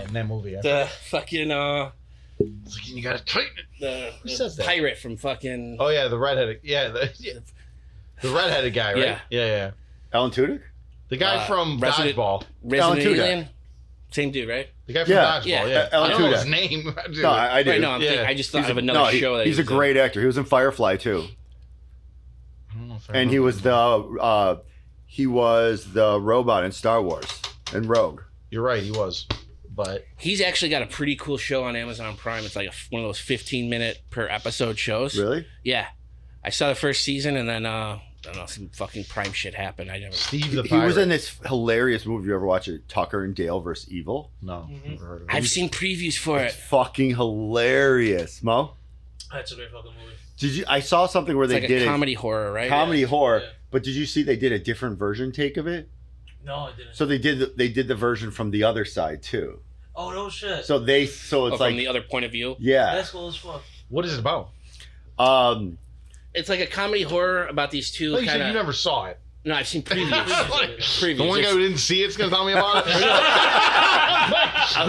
in that movie. The fucking It's like, you gotta tighten it. The pirate from fucking. Oh yeah, the redheaded. Yeah, the redheaded guy, right? Yeah. Alan Tudyk? The guy from Dodgeball. Resident Alien. Same dude, right? The guy from Dodgeball. Yeah. Alan I don't know Tudyk. his name. No, I do. Right, no, I just thought of another show that he's a great actor. He was in Firefly too. I don't know if And he was the robot in Star Wars and Rogue. You're right, he was. But he's actually got a pretty cool show on Amazon Prime. It's like one of those 15-minute per episode shows. Really? Yeah. I saw the first season, and then I don't know, some fucking Prime shit happened. I never. Steve the He Pirate. was in this hilarious movie. You ever watch it? Tucker and Dale versus Evil. No, never heard of it. I've seen previews for It's it. fucking hilarious, Mo. That's a great fucking movie. Did you? I saw something where It's they like did a comedy horror, right? comedy horror. Yeah. But did you see they did a different version take of it? No, I didn't. So they did the version from the other side too. Oh no shit. So it's from like the other point of view. yeah. That's cool as fuck. What is it about? It's like a comedy horror about these two Oh, you kind said you of. never saw it. No, I've seen previews. Previews. The one guy who didn't see it's gonna tell me about it.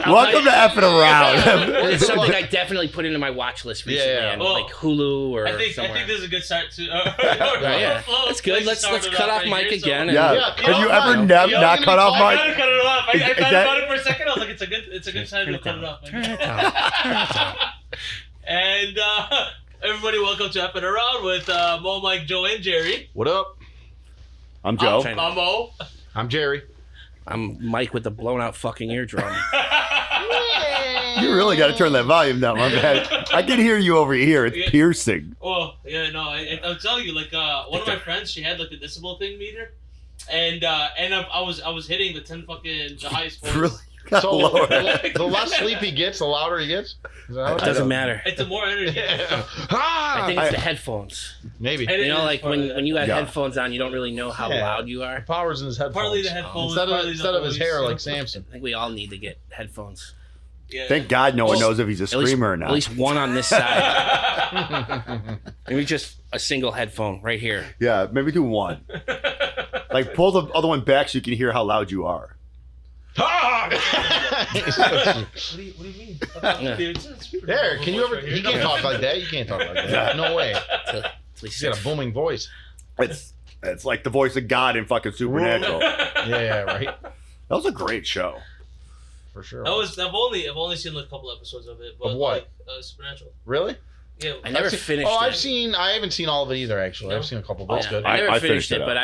Welcome to effing around. It's something I definitely put into my watch list recently, Yeah. on, Well, like Hulu or I think somewhere. this is a good start to. Yeah, that's good. Let's cut off Mike again. Yeah. Yeah, Have you ever yeah, not cut off I Mike? gotta cut it off. I Is thought that- about it for a second. I was like, it's a good time to cut it off. Turn it down. And everybody, welcome to Up and Around with Mo, Mike, Joe, and Jerry. What up? I'm Joe. trying- I'm Mo. I'm Jerry. I'm Mike with the blown out fucking eardrum. You really got to turn that volume down, my bad. I can hear you over here. It's piercing. Well, yeah, no, I'll tell you, like, one of my friends, she had like the decibel thing meter, and I was hitting the highest points. Really? So Lower. the less sleep he gets, the louder he gets. Is that how It it doesn't matter. It's the more energy. I think it's the headphones. Maybe. And You know, like when you got Yeah. headphones on, you don't really know how Yeah. loud you are. The power's in his headphones. Partly the headphones, partly the Instead of his voice. hair like Samson. I think we all need to get headphones. Yeah. Thank God no one Well, knows if he's a At least, screamer or at not. least one on this side. Maybe just a single headphone right here. Yeah, maybe do one. Like pull the other one back so you can hear how loud you are. What do you mean? There, can you ever? He can't talk like that. You can't talk like that. No way. He's got a booming voice. It's like the voice of God in fucking Supernatural. That Yeah, right. was a great show. For sure. I've only seen like a couple episodes of it. But Of what? Like, Supernatural. Really? Yeah. I never finished it. I haven't seen all of it either. Actually, I've seen a couple. But it's good. I never I finished finished it, it but up.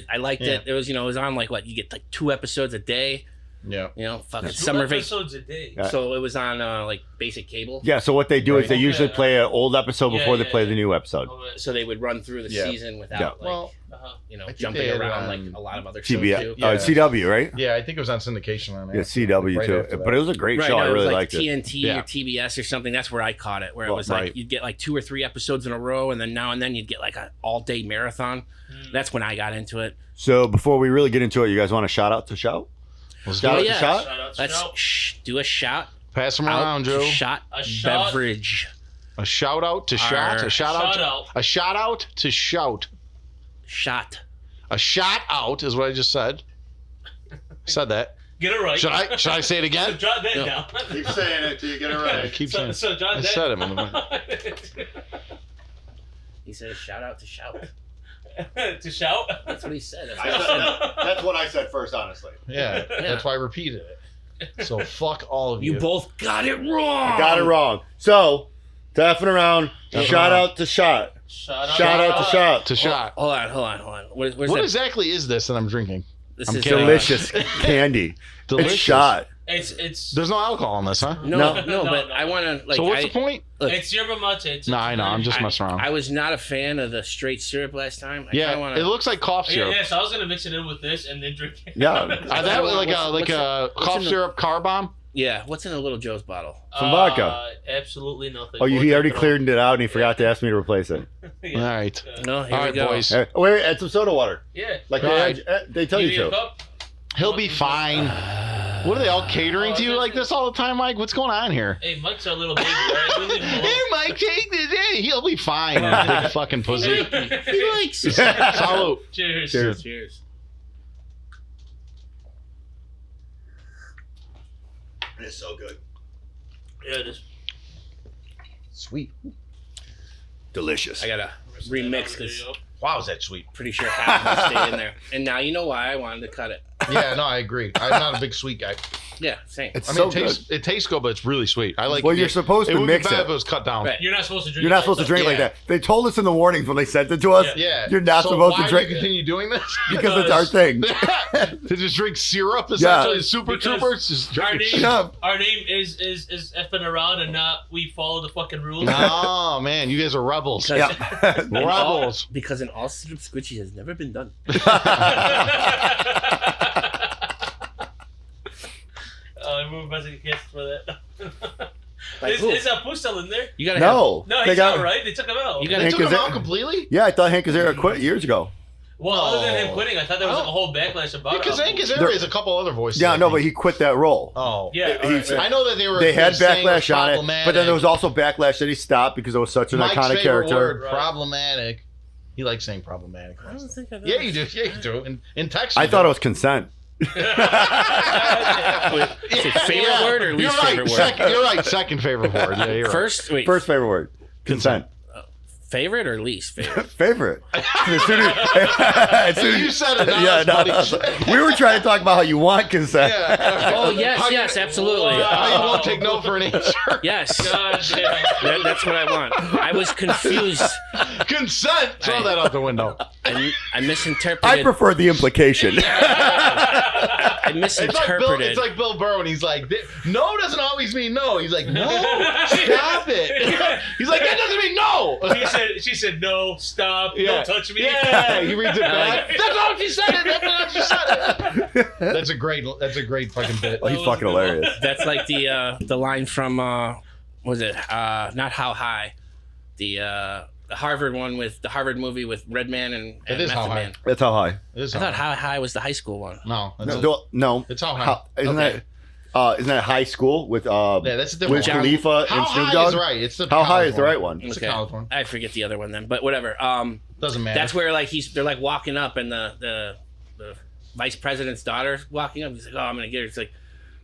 I liked it. It was, it was on like what, you get like 2 episodes a day. Yeah. Fucking 2 summer vacation. episodes a day. Yeah. So it was on like basic cable. Yeah, so what they do is they Right. usually Okay. play an old episode Yeah, before they yeah, play yeah. the new episode. Alright. So they would run through the Yeah. season without Yeah. like Well, Uh-huh. I think jumping they had, around like a lot of other CBS. shows do. Yeah. CW, right? yeah, I think it was on syndication on there. Yeah, CW Right too. after that. But it was a great Right, show. no, I it was really like liked it. TNT Yeah. or TBS or something. That's where I caught it, where it Well, was like right. you'd get like 2 or 3 episodes in a row, and then now and then you'd get like an all-day marathon. That's when I got into it. So before we really get into it, you guys want to shout out to show? Let's Shout do out it. to yeah. shot? Shout out to Let's Shout. do a shout Pass them out around, to Joe. Shot A shout. Beverage. A shout out to shot. A shout Shout out. out. A shout out to shout. Shot. A shot out is what I just said. Said that. Get it right. Should I say it So again? jot that No. down. Keep saying it till you get it I keep saying. So jot I that. said it. Motherfucker. He said a shout out to shout. To shout. That's what he said. That's what I said. That's what I said first, honestly. Yeah, that's why I repeated it. So fuck all of you. You both got it wrong. I got it wrong. So, tapping around, shout out to shot. Shout Shout out to shot. to shot. Hold on. Where's What that? exactly is this that I'm drinking? This I'm is kidding. Delicious candy. Delicious. It's shot. It's There's no alcohol in this, huh? No, No, but no. I want to like. So what's the point? Look, it's yerba mate. No, I know. I'm just messing around. I was not a fan of the straight syrup last time. I Yeah, kinda wanna, it looks like cough Yeah, syrup. yeah, so I was gonna mix it in with this and then drink it. Yeah. That was like What's a what's cough in the- syrup car bomb. Yeah, what's in a little Joe's bottle? Some vodka. Absolutely nothing. Oh, he already Or cleared it out and he forgot to ask me to replace it. Yeah. All right. No, here All we right, go. boys. Oh, wait, add some soda water. Yeah. Like Right. they tell You you need a to. cup? He'll be fine. What are they all catering to you like this all the time, Mike? What's going on here? Hey, Mike's our little baby, right? We leave him Hey, alone. Mike, take this. Hey, he'll be fine. Big fucking pussy. He likes it. Salute. Cheers. Cheers. Cheers. It's so good. Yeah, it is. Sweet. Delicious. I gotta remix because Wow, is that sweet? pretty sure half of it stayed in there. And now you know why I wanted to cut it. Yeah, no, I agree. I'm not a big sweet guy. Yeah, same. It's I mean, so it tastes good, but it's really sweet. I like. Well, you're supposed to it would mix be bad it. if it was cut down. Right. You're not supposed to drink. You're not supposed to drink like Yeah. that. They told us in the warnings when they sent it to us. Yeah, You're not so supposed to why drink do you continue doing this? because it's our thing. To just drink syrup, essentially. Super Because Troopers. Just Our drink. name, Yeah. our name is effing around, and not we follow the fucking rules. Oh man, you guys are rebels. Because Yeah. Rebels. because an all syrup squishy has never been done. I move as a kiss for that. Like is who? Apu still in there? You gotta No. No, They he's got- not right. They took him out. You They gotta. took Hank him Azaria- out completely. Yeah, I thought Hank Azaria quit years ago. Well, other than him No. quitting, I thought there was like a whole backlash about Because it. Hank Azaria has a couple other voices. Yeah, I no, think. but he quit that role. Oh. Yeah, He alright, said- I know that they were. They had saying was backlash on it, but then there was problematic. also backlash that he stopped because it was such an Mike's iconic favorite character. word, Right. problematic. He likes saying problematic. I don't think I've Yeah, ever you do. Yeah, you do. In text. I you thought do. it was consent. Is it favorite word or least You're right. favorite word? You're right. Second favorite word. Yeah, you're right. First, wait. First favorite word. Consent. Favorite or least favorite? Favorite. As soon as You said it. Now yeah, it's no, funny. we were trying to talk about how you want consent. Yeah. Oh yes, How you- yes, absolutely. How you won't take no for an answer. Yes, God damn. that's what I want. I was confused. Consent. Throw that out the window. I misinterpreted. I prefer the implication. I It's like misinterpreted. It's like Bill Burr when he's like, no doesn't always mean no. He's like, no, stop it. He's like, that doesn't mean no. She said no, stop, Yeah. don't touch me. Yeah, he reads it back. That's not what she said. That's not what she said. That's a great fucking bit. Oh, he's fucking hilarious. That's like the line from was it not How High, the Harvard one with the Harvard movie with Redman and It is Method How High. Man. That's how high. It is I thought how How High was the high school one. no, No. it's how high. Isn't Okay. isn't that high school with Yeah, that's a different Wiz one. Khalifa How and Snoop high Dogg? is right. It's the How high college is the right one? It's Okay. a college one. I forget the other one then, but whatever. Doesn't matter. That's where like they're like walking up and the vice president's daughter walking up. He's like, oh, I'm gonna get her. It's like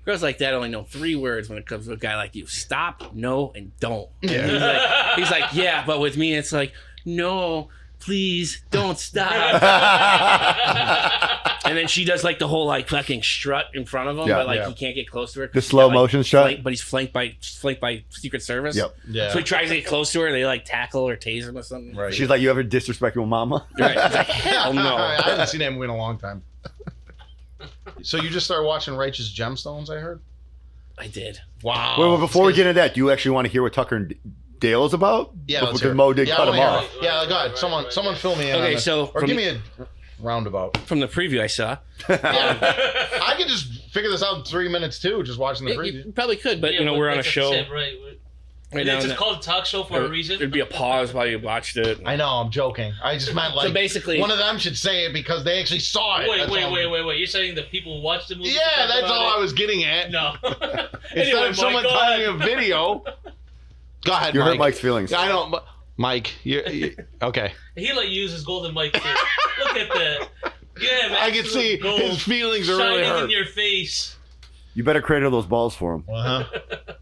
girls like that only know 3 words when it comes to a guy like you: stop, no, and don't. And he's like, yeah, but with me it's like, no, please don't stop. And then she does like the whole like fucking strut in front of him, Yeah, but like yeah. he can't get close to her. The slow motion shot? But he's flanked by Secret Service. Yep. Yeah. So he tries to get close to her, and they like tackle or tase him or something. Right. She's like, you ever disrespect your mama? Right. He's like, hell no. I haven't seen that movie in a long time. So you just started watching Righteous Gemstones, I heard? I did. Wow. Well, before we get into that, do you actually want to hear what Tucker and Dale is about? Yeah, let's Because hear it. Mo did Yeah, cut I him wanna off. hear it. Yeah, go ahead. Someone fill me in on Okay, this. so Or from- give me a roundabout. From the preview I saw. I could just figure this out in 3 minutes too, just watching the You preview. probably could, but Yeah, you know, we're on a that's show. the same, right? Right now, It's and just called a talk show for a reason. There'd be a pause while you watched it. I know, I'm joking. I just meant like So basically- one of them should say it because they actually saw it. Wait, That's all. wait. You're saying the people who watch the movie? Yeah, that's all I was getting at. No. Instead of someone telling me a video. Go ahead, You Mike. hurt Mike's feelings. I don't. Mike, you okay? He let you use his golden mic too. Look at that. You have I can see absolute gold his feelings are really shining in hurt. your face. You better cradle those balls for him. Uh-huh.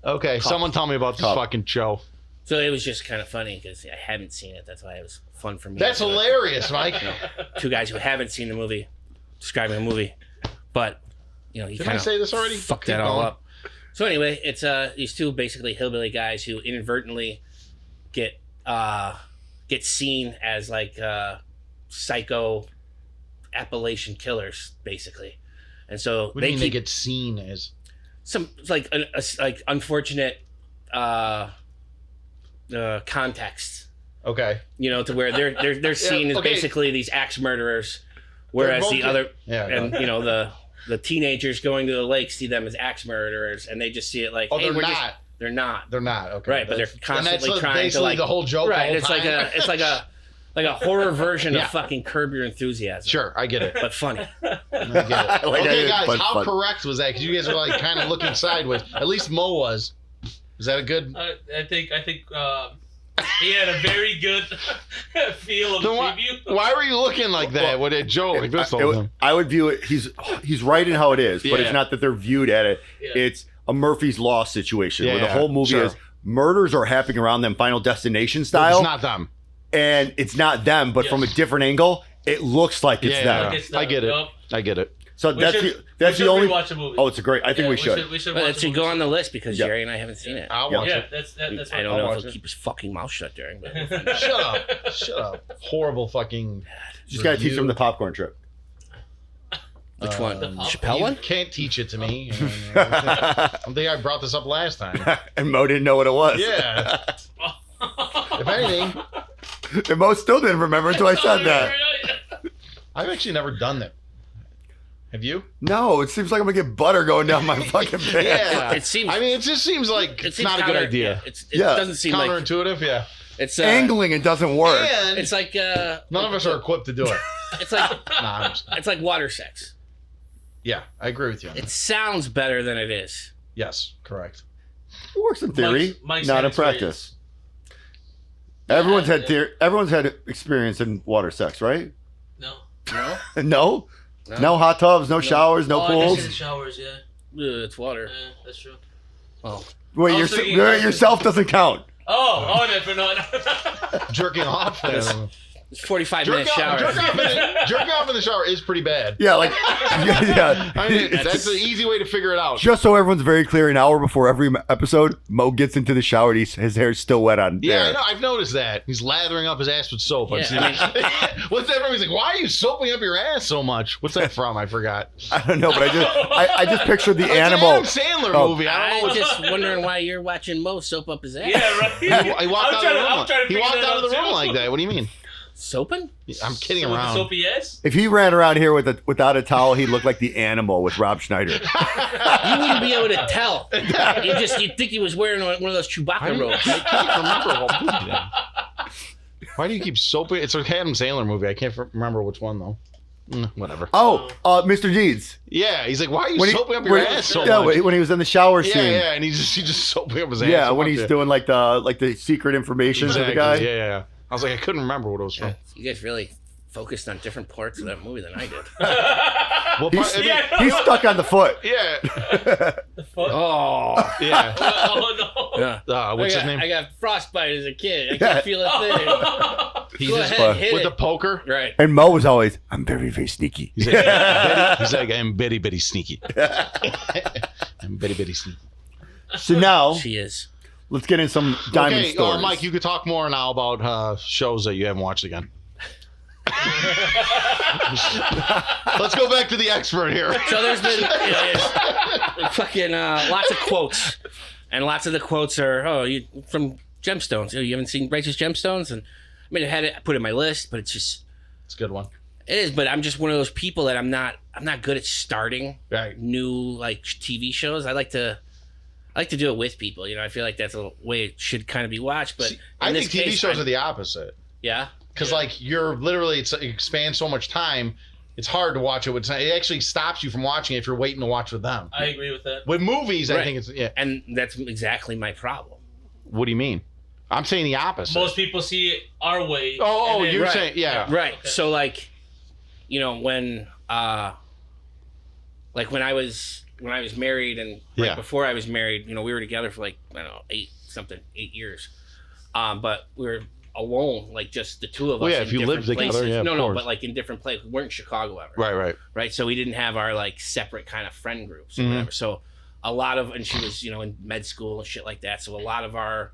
Okay, someone tell me about this Cup. fucking show. So it was just kind of funny because I haven't seen it. That's why it was fun for me. That's So, hilarious, Mike. Two guys who haven't seen the movie describing a movie, but you know, you Did kind I of say this already? fucked Keep that all going. up. So anyway, it's these two basically hillbilly guys who inadvertently get seen as like psycho Appalachian killers, basically, and so What do you mean they keep get seen as? some like like unfortunate context, Okay. you know, to where they're seen as okay. basically these axe murderers, whereas They're the both- other Yeah. and you know the teenagers going to the lake see them as axe murderers, and they just see it like, Oh, hey, they're we're not. just they're not. They're not. Okay. Right, but they're That's- constantly and that's trying to, basically like- the whole joke. Right, The whole time. it's like a horror version Yeah. of fucking Curb Your Enthusiasm. Sure, I get it. But funny. I get it. Like Okay, that, guys, but how fun. correct was that? Because you guys were like kind of looking sideways. At least Mo was. Is that a good? I think he had a very good feel of the Then preview. why were you looking like that? What a joke! Like this I would view it. He's right in how it is, but Yeah. it's not that they're viewed at it. Yeah. It's a Murphy's Law situation where the Yeah, whole movie sure. is murders are happening around them, Final Destination style. It's not them. And it's not them, but from a different angle, it looks like it's them. Like it's I get it. Yup. I get it. So We that's should- the we only. should rewatch the movie. Oh, it's a great. I think we should. We should But watch it the should go movie. on the list because Yeah. Jerry and I haven't seen it. I'll watch Yeah, it. that's I don't I'll know watch if he'll it. keep his fucking mouth shut during. But Shut up. Shut up. Horrible fucking. Just gotta teach them the popcorn trick. which one? The Um, Chappelle You one? can't teach it to me. I think I brought this up last time. And Mo didn't know what it was. Yeah. If anything, And Mo still didn't remember until I said that. I've actually never done that. Have you? No, it seems like I'm gonna get butter going down my fucking pants. Yeah. It seems. I mean, it just seems like it it's seems not a good counter- idea. It Yeah. doesn't seem like Counterintuitive, yeah. it's Angling it doesn't work. And It's like none of us are equipped to do it. it's like Nah, I'm just- it's like water sex. yeah, I agree with you. on that. It sounds better than it is. Yes, correct. It works in theory, Mike's not had in practice. Everyone's had experience in water sex, right? No. No, No, no hot tubs, no showers, no I guess pools. in the showers, yeah. it's water. Yeah, that's true. Oh, Wait, I was thinking- yourself doesn't count. Oh, no. Jerking off. it's 45-minute shower. Jerking off in the shower is pretty bad. Yeah, like yeah. I mean, that's an easy way to figure it out. Just so everyone's very clear, an hour before every episode, Mo gets into the shower and his hair's still wet on Yeah, I there. know. I've noticed that. He's lathering up his ass with soap. I've Yeah, seen that. What's that from? He's like, why are you soaping up your ass so much? What's that from? I forgot. I don't know, but I just pictured the It's an animal. Adam Sandler Oh. movie. I don't know I'm what's just wondering why you're watching Mo soap up his ass. Yeah, right. He walked out of the room. trying to He figure walked that out of the too. room like that. What do you mean? Soaping? I'm kidding With the around. soapy ass? If he ran around here without a towel, he'd look like the animal with Rob Schneider. You wouldn't be able to tell. You'd think he was wearing one of those Chewbacca robes. I can't remember what movie that. Why do you keep soaping? It's an Adam Sandler movie. I can't remember which one though. Whatever. Oh, Mr. Deeds. Yeah, he's like, why are you When he- soaping up your when- ass so yeah, much? when he was in the shower Yeah, scene. yeah, and he's just soaping up his ass. Yeah, so when much, he's yeah. doing like the secret information to the Exactly, guy. Yeah, yeah. I was like, I couldn't remember what it was from. You guys really focused on different parts of that movie than I did. Well, He's stuck on the foot. yeah, The fuck? Oh, yeah. Oh, no. yeah. What's his I name? got frostbite as a kid. I Yeah. can't feel a thing. He's Go just ahead, hit with it. the poker. Right. And Mo was always, I'm very, very sneaky. He's like, I'm bitty bitty sneaky. I'm bitty bitty sneaky. So now, She is. let's get in some diamond Okay, stories. Mike, you could talk more now about shows that you haven't watched again. Let's go back to the expert here. So there's been fucking lots of quotes, and lots of the quotes are from Gemstones. You haven't seen Righteous Gemstones, and I mean I put it in my list, but it's just It's a good one. it is. But I'm just one of those people that I'm not good at starting Right. new like TV shows. I like to do it with people. You know, I feel like that's a way it should kind of be watched. But I in think this TV case, shows are the opposite. yeah. Because like you're literally it expands so much time, it's hard to watch it. It actually stops you from watching it if you're waiting to watch with them. I agree with that. With movies, I Right. think it's yeah. And that's exactly my problem. What do you mean? I'm saying the opposite. Most people see it our way. Oh, and then- you're Right. saying yeah. Right. Okay. So like, you know, when I was married and right Yeah. before I was married, you know, we were together for like, I don't know, 8 years. But we were alone, like just the two of us. Well, yeah, in if you different lived together, places. yeah, of No, course. but like in different places. We weren't in Chicago ever. Right. Right. So we didn't have our like separate kind of friend groups or Mhm. whatever. So a lot of, and she was, you know, in med school and shit like that. So a lot of our,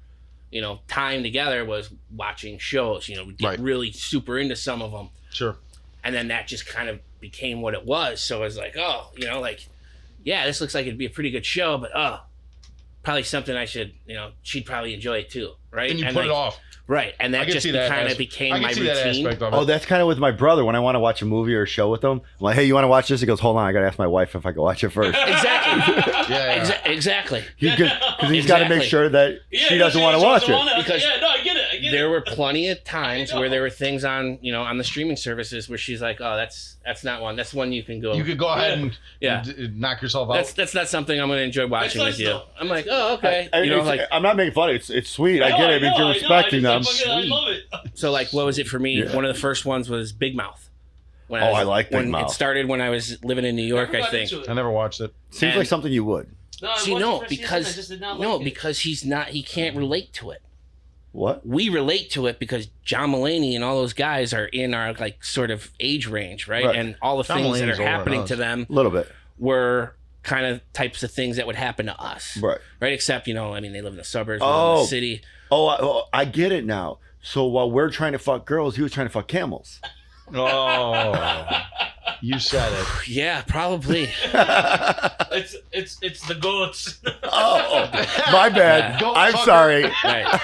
you know, time together was watching shows. You know, we get Right. really super into some of them. Sure. And then that just kind of became what it was. So I was like, oh, you know, like, yeah, this looks like it'd be a pretty good show, but probably something I should, you know, she'd probably enjoy it too, right? And you put like, it off. right? And I that can just see that kind as- of became I can my see that routine. aspect of Oh, it. that's kind of with my brother. When I want to watch a movie or a show with him, I'm like, hey, you want to watch this? He goes, hold on, I got to ask my wife if I can watch it first. Exactly. Yeah. Exactly. Because he's got to make Exactly. sure that she doesn't want to watch it. Because yeah, no, I get it. I get There it. were plenty of times I know. where there were things on, you know, on the streaming services where she's like, oh, that's not one. That's one you can go. You could go ahead and Yeah. knock yourself out. That's not something I'm going to enjoy watching nice with you. though. I'm like, oh, okay. I- you know, it's- like, I'm not making fun. It's sweet. I get it. Because you're respecting them. I love it. so like, what was it for me? Yeah. One of the first ones was Big Mouth. When Oh, I like Big when Mouth. It started when I was living in New York, I think. I never watched it. Seems and- like something you would. No, I See, watched no, the first season, I because just did not no, like it. because he can't relate to it. What? We relate to it because John Mulaney and all those guys are in our like sort of age range, right? Right. And all the John things that Mulaney's are older than happening us. to them A little bit. were kind of types of things that would happen to us, Right. right? Except, you know, I mean, they live in the suburbs, we live in the city. I get it now. So while we're trying to fuck girls, he was trying to fuck camels. Oh, you said it. Yeah, probably. It's the goats. Oh, my bad. Go I'm fucker. sorry. Right.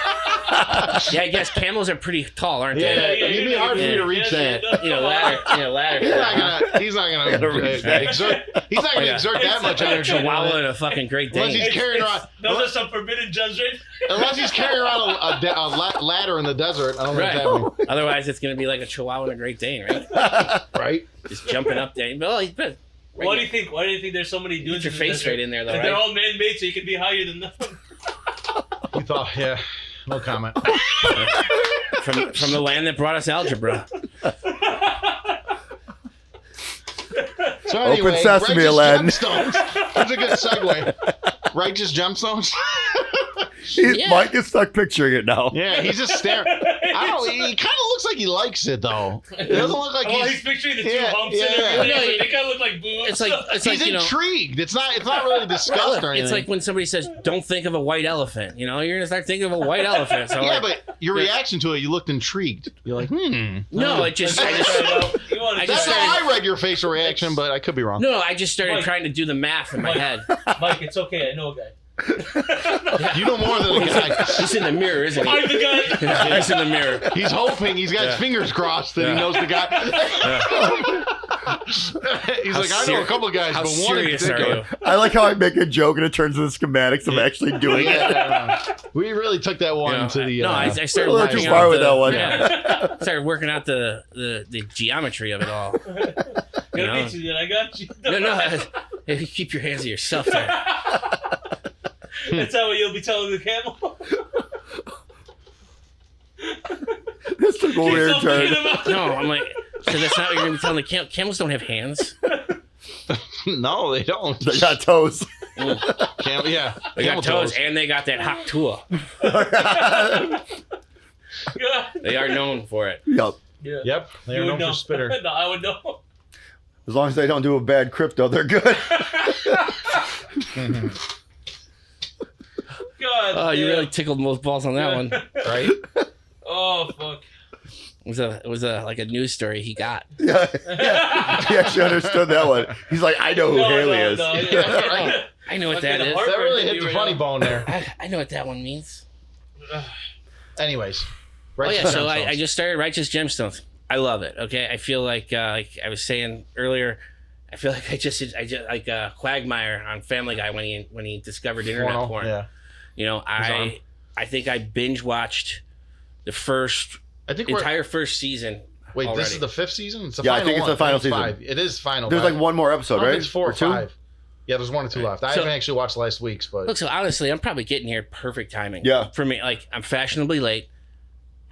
Yeah, I guess camels are pretty tall, aren't Yeah, they? it'd be hard for you to reach that. Ladder. He's not gonna exert that much energy. Chihuahua and a fucking Great Unless Dane. he's carrying around, Those are some forbidden gems, right? unless he's carrying around a ladder in the desert. I don't Right. think that Otherwise, it's going to be like a Chihuahua and a Great Dane, right? right? Just jumping up there. Well, he's been. Why do you think? Why do you think there's so many dudes? Put your in the face desert? right in there, though, And right? they're all man-made, so you can be higher than them. You thought, yeah, no comment. From the land that brought us algebra. So anyway, Open sesame, Righteous Aladdin. Gemstones. That's a good segue. Righteous Gemstones. Yeah. Mike is stuck picturing it now. Yeah, he's just staring. I don't. He kind of looks like he likes it though. It doesn't look like Oh, he's. he's picturing the two Yeah, humps yeah. and everything. No, They kind of look like boobs. It's He's like, you know. intrigued. It's not really disgust or anything. It's like when somebody says, "Don't think of a white elephant." You know, you're gonna start thinking of a white elephant. So yeah, like, but your reaction to it, you looked intrigued. You're like, no, I just You want I to just That's started- how I read your facial reaction, but I could be wrong. no, I just started Mike. trying to do the math in my head. Mike, it's okay. I know a guy. You know more than a guy. He's in the mirror, isn't he? I'm the guy. He's in the mirror. He's hoping. He's got his fingers crossed that he knows the guy. He's like, I know a couple of guys, How but one in serious are particular. you? I like how I make a joke and it turns into the schematics of actually doing it. Yeah, we really took that one You know, to the. no, I A started little working too far out with the, that one. Yeah, started working out the geometry of it all. Gonna know? beat you, then I got you. No, you keep your hands to yourself there. That's how you'll be telling the camel. This took a weird Keep thinking turn. about it. No, I'm like, so that's not what you're gonna be telling the camels don't have hands. No, they don't. They got toes. Yeah, They camel got toes and they got that hak tua. Yeah. They are known for it. Yep. Yeah. Yep, they You are would known know. for spitter. No, I would know. As long as they don't do a bad crypto, they're good. God. Oh, you damn. really tickled most balls on that one, right? Oh fuck. It was a like a news story he got. Yeah. He actually understood that one. He's like, I know who Haley is. yeah. I know what Okay, that the is. heart- That really You hit the were funny young. bone there. I know what that one means. Anyways, Oh yeah, Righteous so I Gemstones. just started Righteous Gemstones. I love it. Okay, I feel like I was saying earlier, I feel like I just like Quagmire on Family Guy when he discovered internet Porno, porn. Yeah, You know, on. I think I binge watched the I think we're. entire first season. Wait, already. this is the fifth season. It's the Yeah, I final think it's one. the final It's season. 5. It is final. There's but like one more I episode, don't know right? if it's 4 or two? 5. Yeah, there's 1 or 2 left. I So- haven't actually watched last week's, but Look, so honestly, I'm probably getting here perfect timing. Yeah. For me, like I'm fashionably late,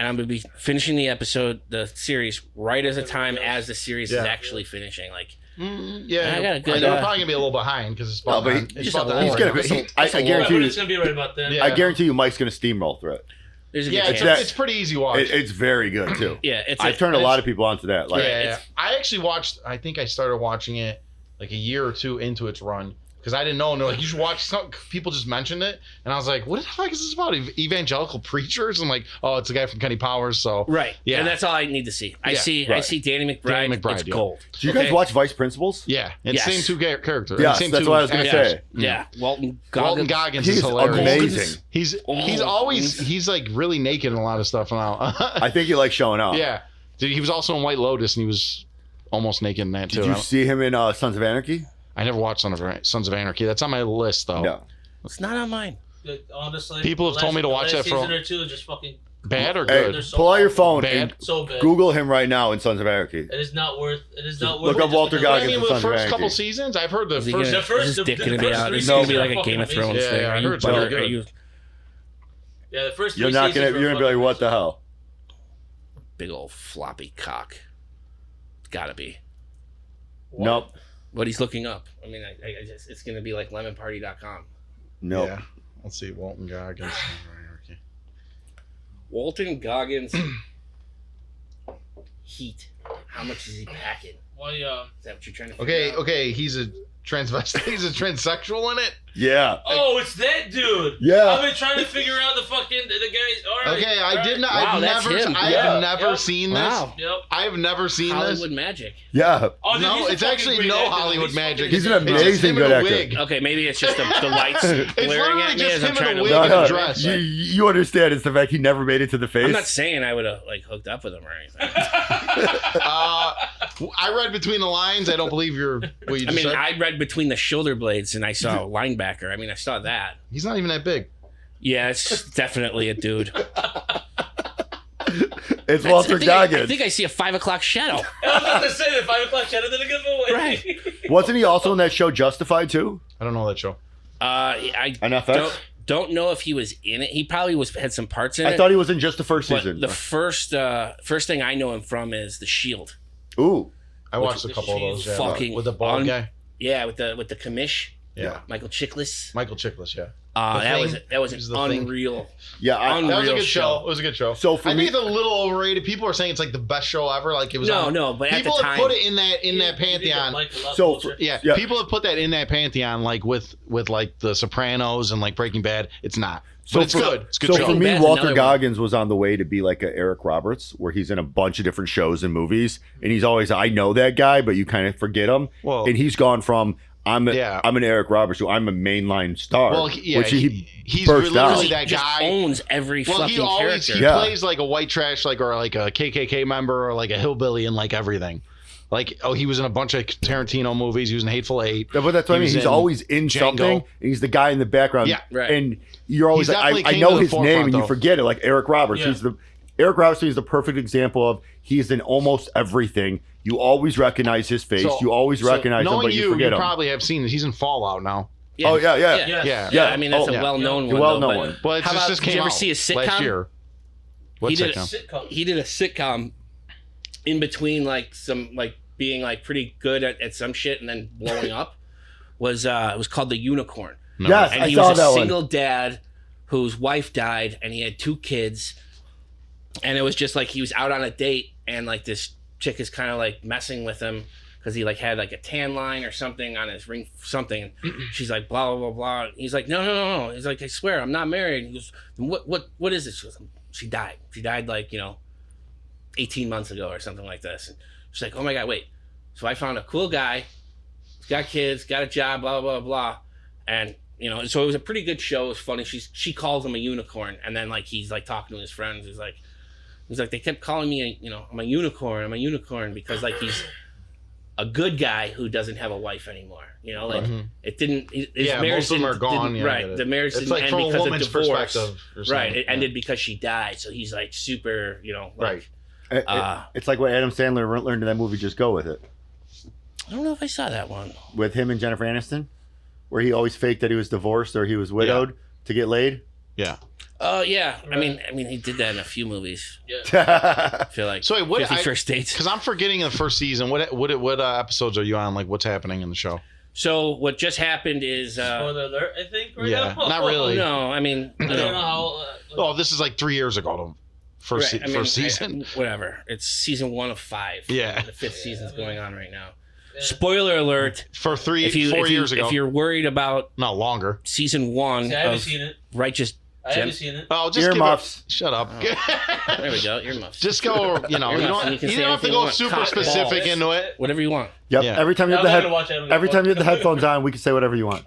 and I'm gonna be finishing the series right as a time as the series is Yeah. actually finishing. Like, yeah, I got a good, know we're probably gonna be a little behind because it's No, about. but it's just about a the little. He's end. gonna be. I It's a Yeah, guarantee but you. it's gonna be right about then. Yeah. I guarantee you, Mike's gonna steamroll through it. there's a Yeah, good it's, chance. it's pretty easy watch. It's very good too. Yeah, it's I've turned a lot of people onto that. Like, yeah, it's- I actually watched. I think I started watching it like a year or 2 into its run because I didn't know. And they're like, you should watch. Some people just mentioned it, and I was like, what the fuck is this about? Evangelical preachers? I'm like, oh, it's a guy from Kenny Powers. So right. Yeah. And that's all I need to see. I Yeah, see right. Danny McBride. Danny McBride, It's yeah. gold. do you guys Okay? watch Vice Principals? yeah, it's Yes. same 2 characters. Yes, same that's 2 what I was gonna actors. say. Yeah, Walton Walton Goggins. Goggins He's is hilarious. amazing. He's always he's like really naked in a lot of stuff now. I think he likes showing off. Yeah, dude, he was also in White Lotus and he was almost naked in that too. Did you see him in Sons of Anarchy? I never watched Sons of Anarchy. That's on my list though. No. It's not on mine. Honestly, People have told me to watch that for- season or 2 is just fucking Bad or Hey, good? They're so pull out your phone Bad. and so bad. Google him right now in Sons of Anarchy. It is not worth. It is not Look worth. up it Walter just because- I Goggins. mean, for with the Sons of first Anarchy. couple seasons, I've heard the Is he first. gonna, The first- is this the- dick the gonna be first out? three Is this gonna be seasons like are a Game of fucking Thrones amazing. thing? Yeah, I Are you heard it's really bugging? good. Are you Yeah, the first. You're three not gonna. seasons You're were gonna be like, fucking what the amazing. hell? big old floppy cock? It's gotta be. Nope. but he's looking up. I mean, I just, it's gonna be like lemonparty.com. No. Yeah. Let's see. Walton Goggins. Walton Goggins heat. How much is he packing? Why? Is that what you're trying to figure out? Okay. He's a transvestite. He's a transsexual in it. Yeah. Oh, it's that dude. Yeah. I've been trying to figure out the fucking the guys. All right. Okay, all I right. did not. Wow, I've that's never. him. I Yeah. have never Yep. seen this. Wow. Yep. I have never seen Hollywood this. magic. Yeah. Oh, dude, No, he's a it's fucking actually great no actor. Hollywood magic. He's an It's just amazing him in good a actor. wig. Okay, maybe it's just the lights It's glaring literally at me just as I'm him in trying a to wig look and at a the dress. You understand it's the fact he never made it to the face. I'm not saying I would have like hooked up with him or anything. I read between the lines. I don't believe what you I just mean, said. I read between the shoulder blades and I saw a linebacker. I mean, I saw that. He's not even that big. Yeah, it's definitely a dude. It's I Walter Goggins. I think I see a 5 o'clock shadow. I was about to say that 5 o'clock shadow didn't give away. Right. Wasn't he also in that show Justified too? I don't know that show. I On FX? don't know if he was in it. He probably had some parts in it. I thought he was in just the first but season. the first thing I know him from is The Shield. Ooh. I watched a couple of those. Yeah, fucking with the bald guy. Yeah, with the commish, Yeah, Michael Chiklis. Michael Chiklis. Yeah, That Thing. was He's an The Thing. unreal. Yeah, that was a Unreal good show. show. It was a good show. So for I me, think it's a little overrated. People are saying it's like the best show ever. Like it was. No, but at the people have time, put it in that pantheon. So Yeah, Yeah. people have put that in that pantheon, like with like The Sopranos and like Breaking Bad. It's not. So But it's for- good. It's a good so show. for me, Bad's Walter another one. Goggins was on the way to be like a Eric Roberts, where he's in a bunch of different shows and movies, and he's always, I know that guy, but you kind of forget him. Well- and he's gone from I'm an Eric Roberts to I'm a mainline star. Well, which he's burst out. literally he that just guy. owns every Well, fucking he always character. he Yeah. plays like a white trash, like or like a KKK member or like a hillbilly in like everything. Like he was in a bunch of Tarantino movies. He was in Hateful Eight. Yeah, but that's what I He mean. was He's in always in Django. something, and he's the guy in the background. Yeah, right. And you're always He's like, definitely I came know to the his name, forefront, and you though. forget it. Like Eric Roberts. Yeah. Eric Roberts is the perfect example of he's in almost everything. You always recognize his face. So- you always recognize him, Knowing but you forget him. probably have seen it. He's in Fallout now. Yeah. Oh yeah. Yeah. Yeah. I mean, that's Oh, a yeah. well-known Yeah. one. Well-known though, one. Well, it How just, about- just did came you ever out see a sitcom? last year. What He did sitcom? Sitcom. He did a sitcom in between, like some like being like pretty good at some shit and then blowing up. It was called The Unicorn. No. Yes, And I he saw was that a one. single dad whose wife died, and he had 2 kids. And it was just like he was out on a date, and like this chick is kind of like messing with him because he like had like a tan line or something on his ring, something. She's like blah blah blah blah. He's like no. He's like, I swear I'm not married. He goes, what is this? She goes, she died. She died like 18 months ago or something like this. And she's like, oh my god, wait. So I found a cool guy. He's got kids, got a job, blah blah blah, and so it was a pretty good show. It was funny. She calls him a unicorn, and then like he's like talking to his friends. He's like they kept calling me I'm a unicorn because like he's a good guy who doesn't have a wife anymore. It didn't. His marriage most of them are didn't- gone. didn't- Yeah, I right, get it. the marriage It's didn't like end from a because woman's of divorce. perspective. Or something. Right, it Yeah. ended because she died. So he's like super, like, Right. It's like what Adam Sandler learned in that movie. Just go with it. I don't know if I saw that one. With him and Jennifer Aniston, where he always faked that he was divorced or he was widowed to get laid. Yeah. Oh yeah, Right. I mean, he did that in a few movies. Yeah. I feel like. So wait, what? 50 First Dates. Because I'm forgetting the first season. What episodes are you on? Like, what's happening in the show? So what just happened is. Spoiler alert, I think. Right Yeah, now. not really. No, I mean. I don't know how. Oh, this is like 3 years ago. The first Right, I mean, first season. Whatever. It's season 1 of 5. Yeah. The 5th season's going on right now. Yeah. Spoiler alert. For 4 If years ago. If you're worried about No, longer. season 1 See, I haven't of seen it. Righteous. I haven't seen it. Oh, just give Earmuffs. it. Shut up. There we go. Earmuffs. Just go. You Earmuffs, don't. and you can You say don't have to anything go you want. super Cock, specific balls. into it. Whatever you want. Yep. Yeah. Every time you I'm have not the gonna watch it. I don't every give a time you have the fuck. headphones on, we can say whatever you want.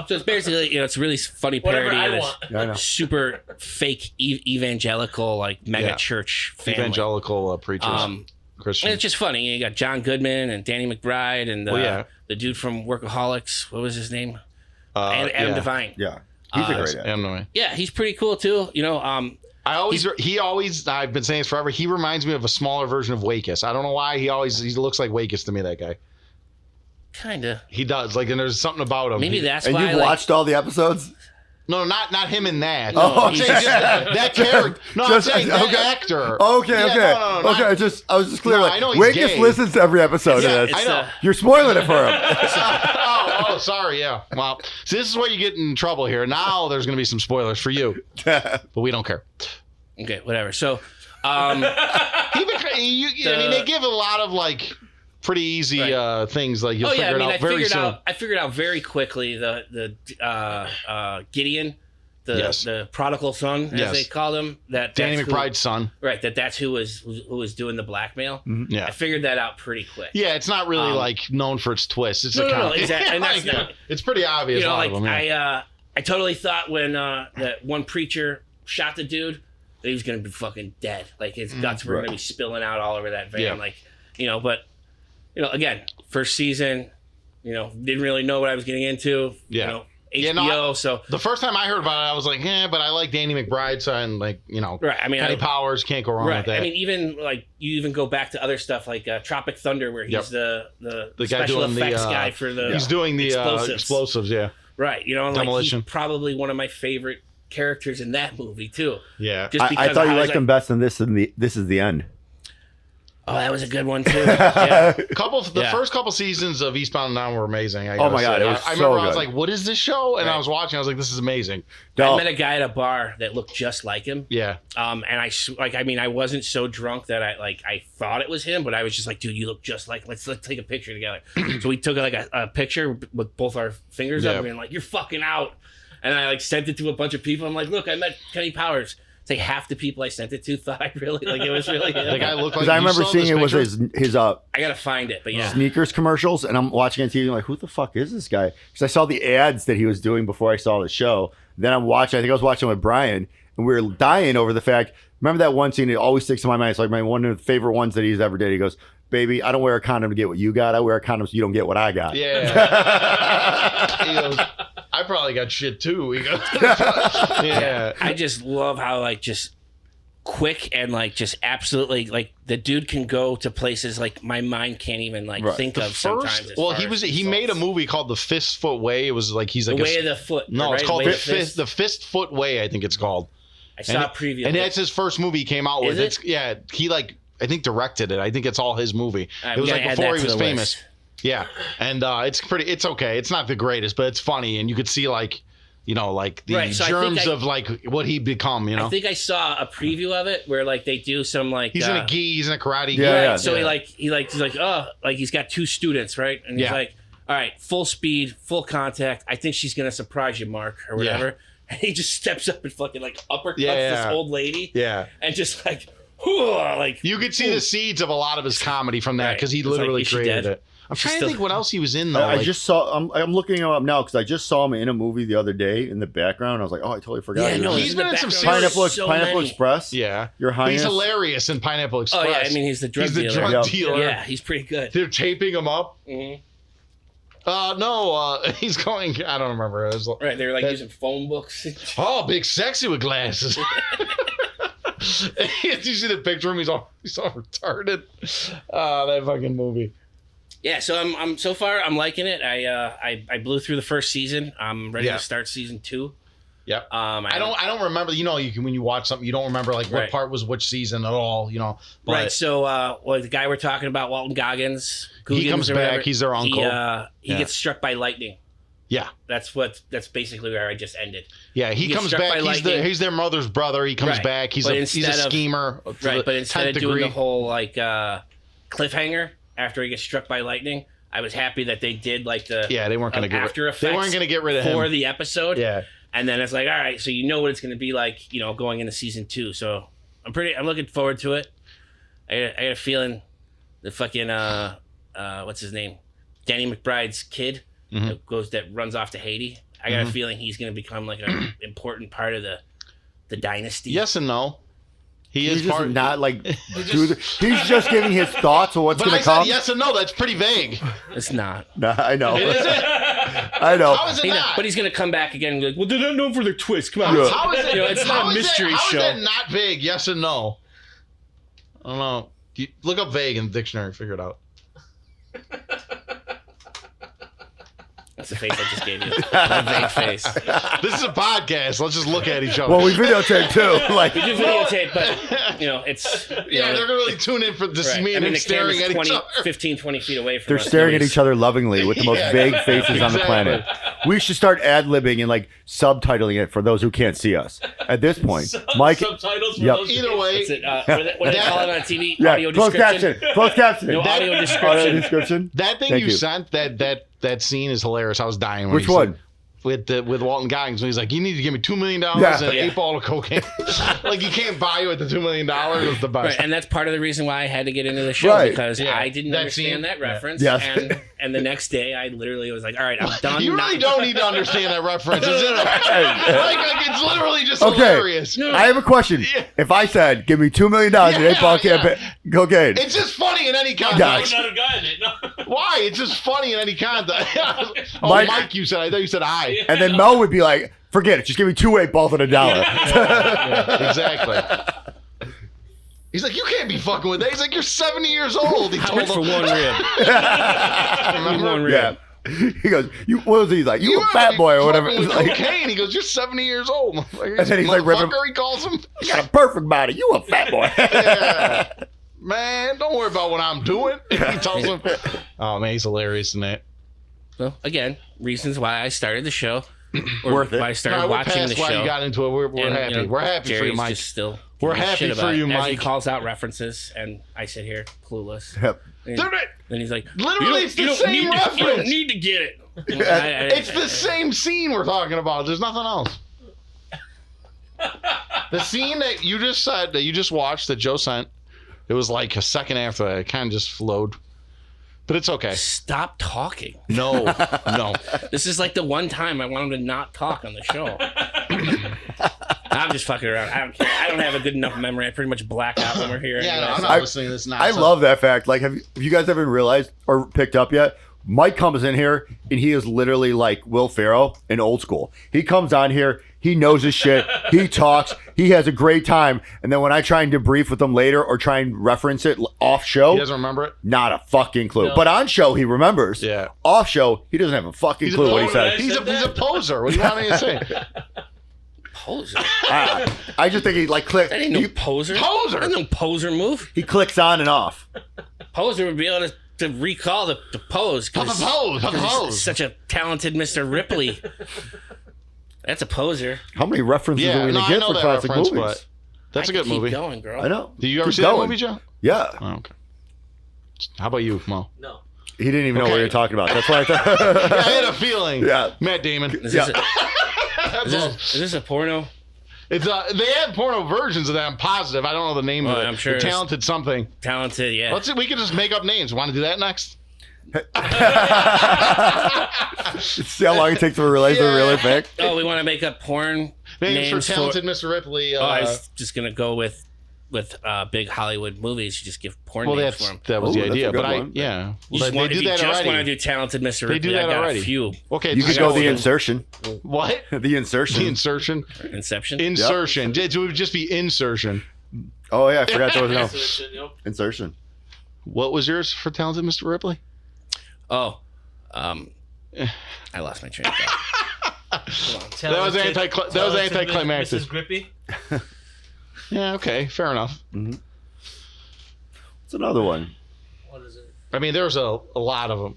So it's basically, it's a really funny Whatever parody I of this want. Yeah, I know. super fake evangelical like mega Yeah. church family. Evangelical preachers. And Christians. it's just funny. You got John Goodman and Danny McBride and the dude from Workaholics. What was his name? Adam yeah. Devine. Yeah, he's a great actor. Anyway. Yeah, he's pretty cool too. I've been saying this forever. He reminds me of a smaller version of Wakus. I don't know why he looks like Wakus to me. That guy. Kinda. He does. Like, and there's something about him. Maybe that's And why. you've like, watched all the episodes? No, not him in that. Oh, I'm saying just that character. No, I'm saying that actor. Okay, Yeah, okay, no, okay. not- I was just clear. No, like, I know he's Wake gay. just listens to every episode Yeah, of this. I know. You're spoiling it for him. oh, sorry. Yeah. Well, see, this is where you get in trouble here. Now there's going to be some spoilers for you, but we don't care. Okay, whatever. So, I mean, they give a lot of like pretty easy things. Like you'll figure it out very soon. I figured out very quickly the Gideon, the prodigal son, as they called him. Danny McBride's son. Right. That's who was doing the blackmail. Mm-hmm. Yeah. I figured that out pretty quick. Yeah, it's not really like known for its twists. It's no, exactly. And that's not, it's pretty obvious. you know, like of them, yeah. I totally thought when that one preacher shot the dude that he was gonna be fucking dead. Like his guts were gonna be spilling out all over that van. Yeah. Like, but again, first season, didn't really know what I was getting into. Yeah. HBO. So the first time I heard about it, I was like, but I like Danny McBride's son. Like, right. I mean, Kenny Powers can't go wrong with that. I mean, even like you even go back to other stuff like Tropic Thunder, where he's the guy special doing effects guy for the. He's doing the explosives. Yeah. Right. Demolition. Like he's probably one of my favorite characters in that movie too. Yeah. Just because I thought you liked him best than this, and this is the end. Oh, that was a good one too. Yeah. The first couple seasons of Eastbound and Down were amazing. Oh my God, it was I remember so I was good. like, "What is this show?" And I was watching. I was like, "This is amazing." I met a guy at a bar that looked just like him. Yeah. And I wasn't so drunk that I thought it was him, but I was just like, dude, you look just like. Let's take a picture together. So we took like a picture with both our fingers up, and like, you're fucking out. And I like sent it to a bunch of people. I'm like, look, I met Kenny Powers. It's like half the people I sent it to thought I really it was really him. The guy looked like. Because I remember seeing it was his I gotta find it, but yeah. sneakers commercials, and I'm watching on TV. And I'm like, who the fuck is this guy? Because I saw the ads that he was doing before I saw the show. Then I'm watching. I think I was watching with Brian, and we were dying over the fact. Remember that one scene? It always sticks to my mind. It's like one of the favorite ones that he's ever did. He goes, "Baby, I don't wear a condom to get what you got. I wear a condom so you don't get what I got." Yeah. He goes, I probably got shit too. He goes, yeah. I just love how just quick and just absolutely the dude can go to places my mind can't even think of sometimes. Well, he made a movie called The Fistfoot Way. It was like he's like the way of the foot. No, right? it's called the Fistfoot Way. I think it's called. I saw a preview, and that's his first movie he came out with. Is it? He I think directed it. I think it's all his movie. It was before he was famous. List. Yeah, and it's okay. It's not the greatest, but it's funny, and you could see the germs of what he'd become. I think I saw a preview of it where they do some he's in a gi, he's in a karate gi. Yeah. So he's got two students, right? And he's like, all right, full speed, full contact. I think she's gonna surprise you, Mark, or whatever. Yeah. And he just steps up and fucking uppercuts this old lady. Yeah, and just you could see the seeds of a lot of his comedy from that because he literally created it. I'm trying to think what else he was in though. I just saw. I'm looking him up now because I just saw him in a movie the other day in the background. I was like, oh, I totally forgot. Yeah, he's been in some Pineapple Express. Yeah, Your Highness. He's hilarious in Pineapple Express. Oh yeah, I mean he's the drug dealer. Yeah, he's pretty good. They're taping him up. Mm-hmm. No, he's going. I don't remember. It was right, they're using phone books. Oh, big sexy with glasses. Did you see the picture of him? He's all retarded. That fucking movie. Yeah, so I'm so far I'm liking it. I blew through the first season. I'm ready to start season 2. Yep. I don't remember. When you watch something, you don't remember what part was which season at all. But right. So the guy we're talking about, Walton Goggins, he comes back. He's their uncle. He gets struck by lightning. Yeah. That's basically where I just ended. Yeah, he comes back. He's their mother's brother. He comes back. He's a schemer. Right, but instead of doing the whole cliffhanger after he gets struck by lightning, I was happy that they did they weren't going to get after effects. They weren't going to get rid of him for the episode. Yeah. And then it's all right, so you know what it's going to be like, going into season 2. So I'm looking forward to it. I got a feeling the fucking what's his name, Danny McBride's kid that runs off to Haiti. I got a feeling he's going to become an important part of the dynasty. Yes and no. He's just not he's just giving his thoughts on what's going to come. Yes and no. That's pretty vague. It's not. Nah, I know. It isn't. I know. How is it not? But he's going to come back again and be like, well, they're not known for their twist. Come on. Yeah. How is it? It's not a mystery show. How is that not vague? Yes and no. I don't know. Look up vague in the dictionary. Figure it out. That's the face I just gave you. My vague face. This is a podcast. Let's just look at each other. Well, we videotape too. Like, We do videotape, but, it's... yeah, they're going to really tune in for this Right. me and him the staring camera's at each other. 15, 20 feet away from they're us. staring at Nobody's- each other lovingly with the most Yeah. vague faces on the Exactly. planet. We should start ad-libbing and like subtitling it for those who can't see us. At this point, Mike, Subtitles for Yep. those Either kids. way, It's what do they call it on TV? yeah, Audio closed description. caption, closed caption. No audio Audio description. description. that thing Thank you you. sent, that scene is hilarious. I was dying. When Which he said- one? With Walton Goggins, when he's like, "You need to give me $2 million Yeah. and Yeah. 8 ball of cocaine." Like you can't buy you at the $2 million. It's the best. Right, and that's part of the reason why I had to get into the show Right. because Yeah. I didn't That understand scene? that reference. Yes. And the next day, I literally was like, "All right, I'm done." You really don't need to understand that reference, is it? Like it's literally just Okay. hilarious. I have a question. Yeah. If I said, "Give me $2 million and Yeah, 8-ball yeah. cocaine," It's just funny in any I context. would not have gotten it. No. Why? It's just funny in any context. Oh, Mike- Mike, you said. I thought you said I. and then Mel would be like, "Forget it. Just give me 2 8-balls and $1." Exactly. He's like, you can't be fucking with that. He's like, you're 70 years old. He How told much for him. one rib? Remember? One rib. Yeah. He goes, "You what was he like? You a gotta fat be boy or whatever?" fucking It's with like, cocaine. He goes, you're 70 years old. And then he's like ripping- Motherfucker, he calls him. "You got a perfect body. You a fat boy." Yeah. Man, don't worry about what I'm doing. He tells him. Oh, man, he's hilarious in that. Well, again, reasons why I started the show. Or Worth it. why I started We're watching past the why show. you got into it. We're And, happy. We're happy for you, Jerry's Mike. just still We're giving a happy shit for about you, it. As he Mike. calls out references, and I sit here clueless. Yep. And Dude, then he's like, literally, it's the you same need to, you don't reference. need to get it. It's the same scene we're talking about. There's nothing else. The scene that you just said, that you just watched, that Joe sent, it was like a second after that. It kind of just flowed. But it's okay. Stop talking. No, no. This is like the one time I want him to not talk on the show. I'm just fucking around. I don't care. I don't have a good enough memory. I pretty much black out when we're here. Yeah, anyway, no, I'm so- not listening to this now. I love that fact. Like, have you guys ever realized or picked up yet? Mike comes in here and he is literally like Will Ferrell in Old School. He comes on here, he knows his shit, he talks, he has a great time, and then when I try and debrief with him later or try and reference it off show, He doesn't remember it? not a fucking clue. No. But on show, he remembers. Yeah. Off show, he doesn't have a fucking He's a clue what he poser. said. He's a poser. What do you want me to say? Poser. I just think he like click. That ain't no poser. Poser. That's no poser move. He clicks on and off. Poser would be able to recall the pose. Pop a 'cause- pose. Pop a 'cause he's pose. such a talented Mr. Ripley. That's a poser. How many references are Yeah, we no, gonna I get know for that classic reference, movies? but that's a I good could keep movie. going, girl. I know. Did you ever Keep see going. that movie, Joe? Yeah. Oh, okay. How about you, Mo? No. He didn't even know Okay. what you were talking about. That's why I Yeah, I thought. had a feeling. Yeah. Matt Damon. Is Yeah. this, is this a porno? It's they have porno versions of that. I'm positive. I don't know the name Well, of it. I'm sure The it's- Talented something. Talented, yeah. Let's see. We can just make up names. Want to do that next? See how long it takes to realize they're really fake. Oh, we want to make up porn Names for Talented Mr. Ripley. Oh, I was just gonna go with big Hollywood movies. You just give porn well, names for them. that was Ooh, the that's a idea. good But one. yeah. You But just they want, do if you that just already. want to do Talented Mr. They Ripley, do that I got already. a few. Okay. You just could go go the with insertion. what? The insertion. The insertion. Inception. Insertion. It would just be insertion. Oh yeah, I forgot there was no Yep. insertion. What was yours for Talented Mr. Ripley? Oh, I lost my train of thought. That was anticlimactic. Mrs. Grippy. Yeah. Okay. Fair enough. It's another one. What is it? I mean, there's a lot of them.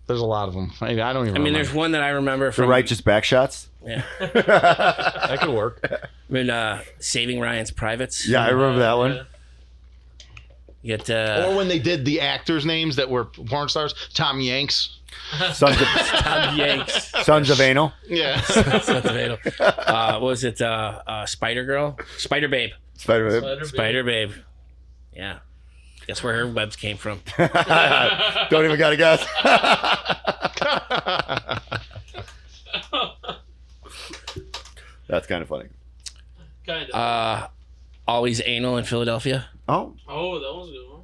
There's a lot of them. I don't even. I mean, remember. there's one that I remember The from righteous back shots. Yeah, that could work. when Saving Ryan's Privates. Yeah, I remember that one. You get Or when they did the actors' names that were porn stars, Tom Yanks. Sons of Tom Yanks. Sons of Anal. Yeah. That's not the title. What was it? Spider Girl, Spider Babe, Spider-Man. Spider Babe. Yeah, guess where her webs came from. Don't even gotta guess. That's kind of funny. Kind of. Always anal in Philadelphia. Oh, Oh, that was a good one.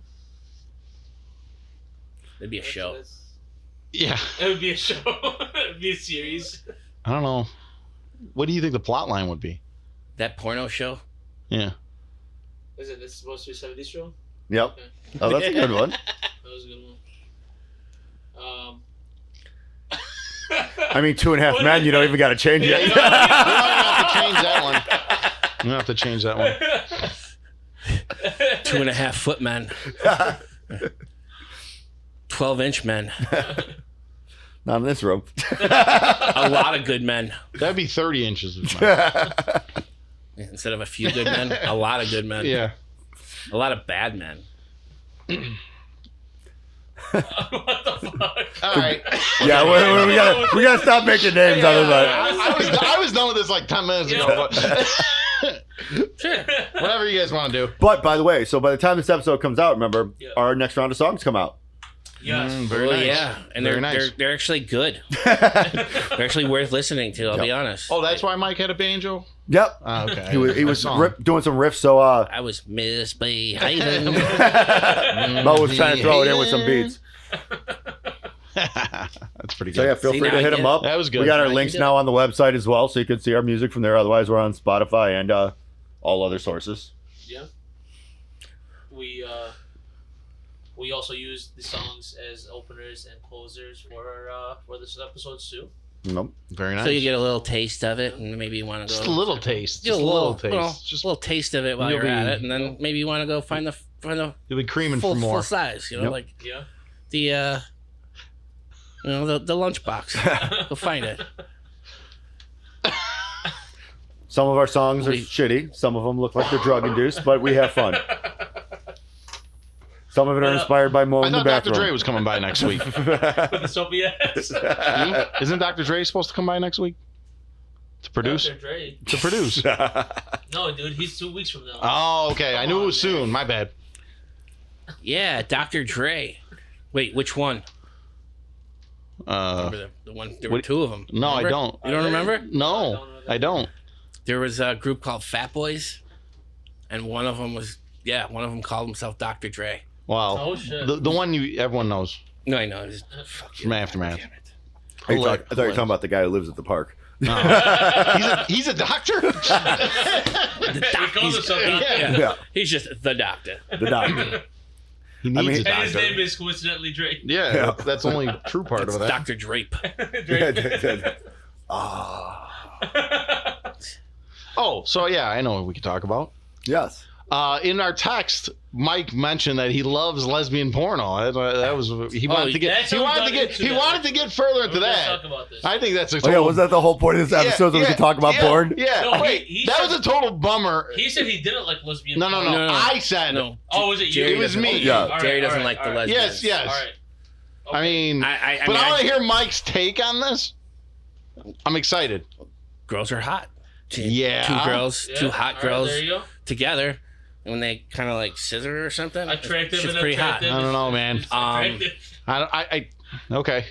It'd be a show. Yeah. It would be a show. It would be a series. I don't know. What do you think the plot line would be? That porno show. Yeah. Is it this supposed to be a 70s show? yep. Oh, that's a good one. That was a good one. I mean, 2.5 Men. You don't even got to change Yeah, it. you don't have to change that one. You don't have to change that one. 2.5 foot men. 12-inch men. Not in this room. A lot of good men. That'd be 30 inches. Of mine. Instead of a few good men, a lot of good men. Yeah. A lot of bad men. What the fuck? All right. Yeah, we gotta stop making names out of that. I was done with this like 10 minutes ago. But Sure. whatever you guys want to do. But by the way, so by the time this episode comes out, remember Yeah. our next round of songs come out. Yes. Very Well, nice. yeah, and Very they're, nice. they're actually good. They're actually worth listening to. I'll be honest. Oh, that's why Mike had a banjo? Yep. Okay. He was I saw him. doing some riffs, so I was misbehaving. Mo was trying to throw it in with some beats. That's pretty So yeah, good. feel See, free now to I hit get them it. up. That was good. We got our Now I links get it. now on the website as well, so you can see our music from there. Otherwise, we're on Spotify and all other sources. Yeah. We also use the songs as openers and closers for this episodes too. Nope. Very nice. So you get a little taste of it, and maybe you want to go. just a little taste. Get Just a little taste. little, Just a little taste of it while You'll you're at be- it, and then maybe you want to go find the you'll be creaming full, for more. full size. You know, Yep. like Yeah. the the lunchbox. Go find it. Some of our songs are We- shitty. Some of them look like they're drug induced, but we have fun. Some of it are inspired by Mo I in the thought Dr. bathroom. Dre was coming by next week. With the soapy ass. Isn't Dr. Dre supposed to come by next week? To produce? Dr. Dre. To produce. No, dude, he's 2 weeks from now. Oh, okay. I Come knew it on, was man. soon. My bad. Yeah, Dr. Dre. Wait, which one? Remember the one? There were what- two of them. No, I don't. You don't remember? No, I don't. There was a group called Fat Boys, and one of them called himself Dr. Dre. Wow. Oh, shit. The one everyone knows No, I know. Fuck you. from Aftermath. Damn it. I thought you were talking about the guy who lives at the park. No. he's a doctor? He calls himself Dr. Yeah. Yeah, He's just the doctor. the doctor. He needs mean- a And doctor. his name is coincidentally Drake. Yeah, Yeah. that's the only true part It's of that. Dr. Drape. Drake. Oh, so yeah, I know what we could talk about. Yes. In our text, Mike mentioned that he loves lesbian porno. That was he wanted to get that's he how we wanted got to get into he that. wanted to get further into We're gonna that. talk about this. I think that's a Oh total, yeah, was that the whole point of this episode? So we could talk about porn? Yeah. No, Wait, he that said- was a total bummer. He said he didn't like lesbian. No. porn. No. I said No. Oh, was it you? Jerry It was doesn't- me. Yeah. All right, Jerry doesn't all right, like the all right. lesbians. Yes. All right. I mean, I but mean, I want to hear Mike's take on this. I'm excited. girls are hot. Yeah. Two girls, Yeah, two all hot right, girls there you go. together, and when they kind of like scissor or something, Attractive it's and pretty attractive. hot. I don't know, man. Attractive. I okay.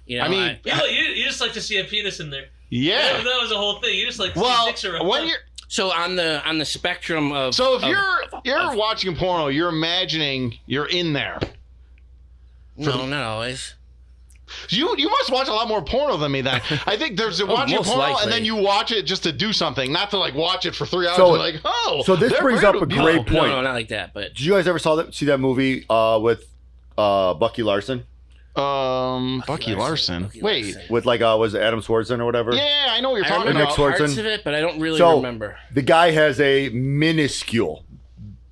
You know, I mean, You just like to see a penis in there. Yeah. That was the whole thing. You just like to Well, see dicks around. when you're so on the spectrum of so if of- you're of- watching porno, you're imagining you're in there. no, not always. You must watch a lot more porno than me. Then I think there's watching most porno likely. and then you watch it just to do something, not to like watch it for 3 hours. So- and like, oh, so this they're brings very up a beautiful. great point. No, not like that. But Did you guys ever see that movie with Bucky Larson? Bucky Larson. Bucky Wait, Larson. With was it Adam Swartzen or whatever? yeah, I know what you're I talking remember Nick about. Swartzen. parts of it, but I don't really So- remember. The guy has a minuscule,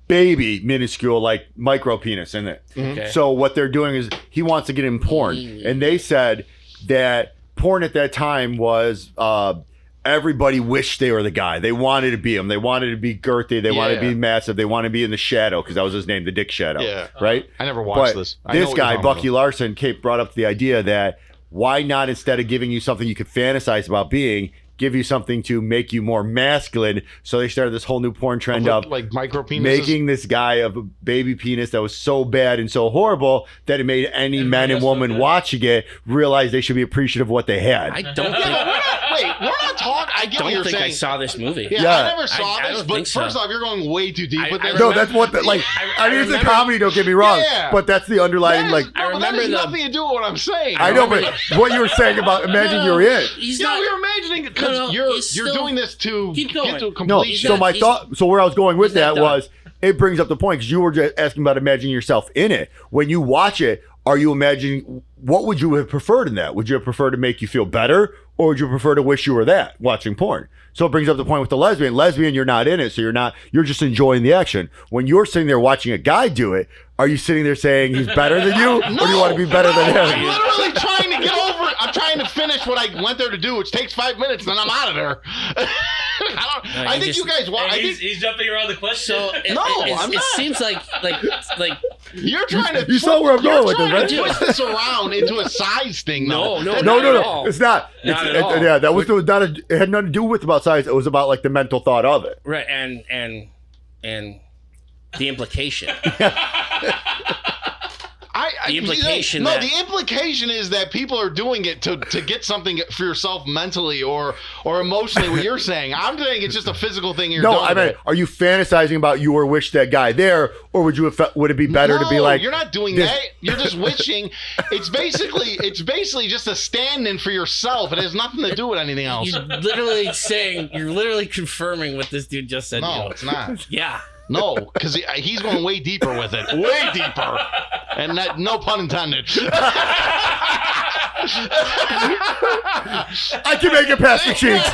like micro penis in it. Okay. So what they're doing is he wants to get in porn, and they said that porn at that time was everybody wished they were the guy. They wanted to be him. They wanted to be girthy. They wanted to be Yeah. massive. They wanted to be in the shadow because that was his name, the Dick Shadow. Yeah. Right. I never watched But this. I know this what you're guy, talking Bucky Larson, brought up the idea that why not, instead of giving you something you could fantasize about being, give you something to make you more masculine. So they started this whole new porn trend about. of Like micro penises. making this guy of a baby penis that was so bad and so horrible that it made any Everybody man and else woman felt good. watching it realize they should be appreciative of what they had. I don't Yeah, think. but we're not talking. I get what Don't you're think saying. I saw this movie. Yeah, Yeah. I never saw I this, don't but think so. first off, you're going way too deep with I this. No, that's what I mean, it's a remember- comedy, don't get me wrong. Yeah. But that's the underlying, That is- I no, but remember that has the- nothing to do with what I'm saying. I know, but what you were saying about imagine you're in. He's Yeah, not. you're imagining because No, you're he's you're still- doing this to Keep going. get to a No, complete. so my he's- thought, so where I was going with he's not that done. was, it brings up the point because you were just asking about imagining yourself in it. When you watch it, are you imagining, what would you have preferred in that? Would you have preferred to make you feel better, or would you prefer to wish you were that watching porn? So it brings up the point with the lesbian. Lesbian, you're not in it, so you're just enjoying the action. When you're sitting there watching a guy do it, are you sitting there saying he's better than you, or do you want to be better than him? I'm literally trying to get over it. I'm trying to finish what I went there to do, which takes 5 minutes, and then I'm out of there. I think you guys want. He's jumping around the question. So it seems like you're trying to. You saw where I'm going with this, right? Twist this around into a size thing. No, though. no. It's not. Not at all. Yeah, that was not. It had nothing to do with about size. It was about like the mental thought of it. Right, and the implication. The implication. The implication is that people are doing it to get something for yourself mentally or emotionally. What you're saying, I'm saying it's just a physical thing. Are you fantasizing about you or wish that guy there, or would it be better to be like? You're not doing that. You're just wishing. It's basically just a stand-in for yourself. It has nothing to do with anything else. You're literally confirming what this dude just said. No, it's not. Yeah. No, because he's going way deeper with it. Way deeper. And no pun intended. I can make it past the cheeks.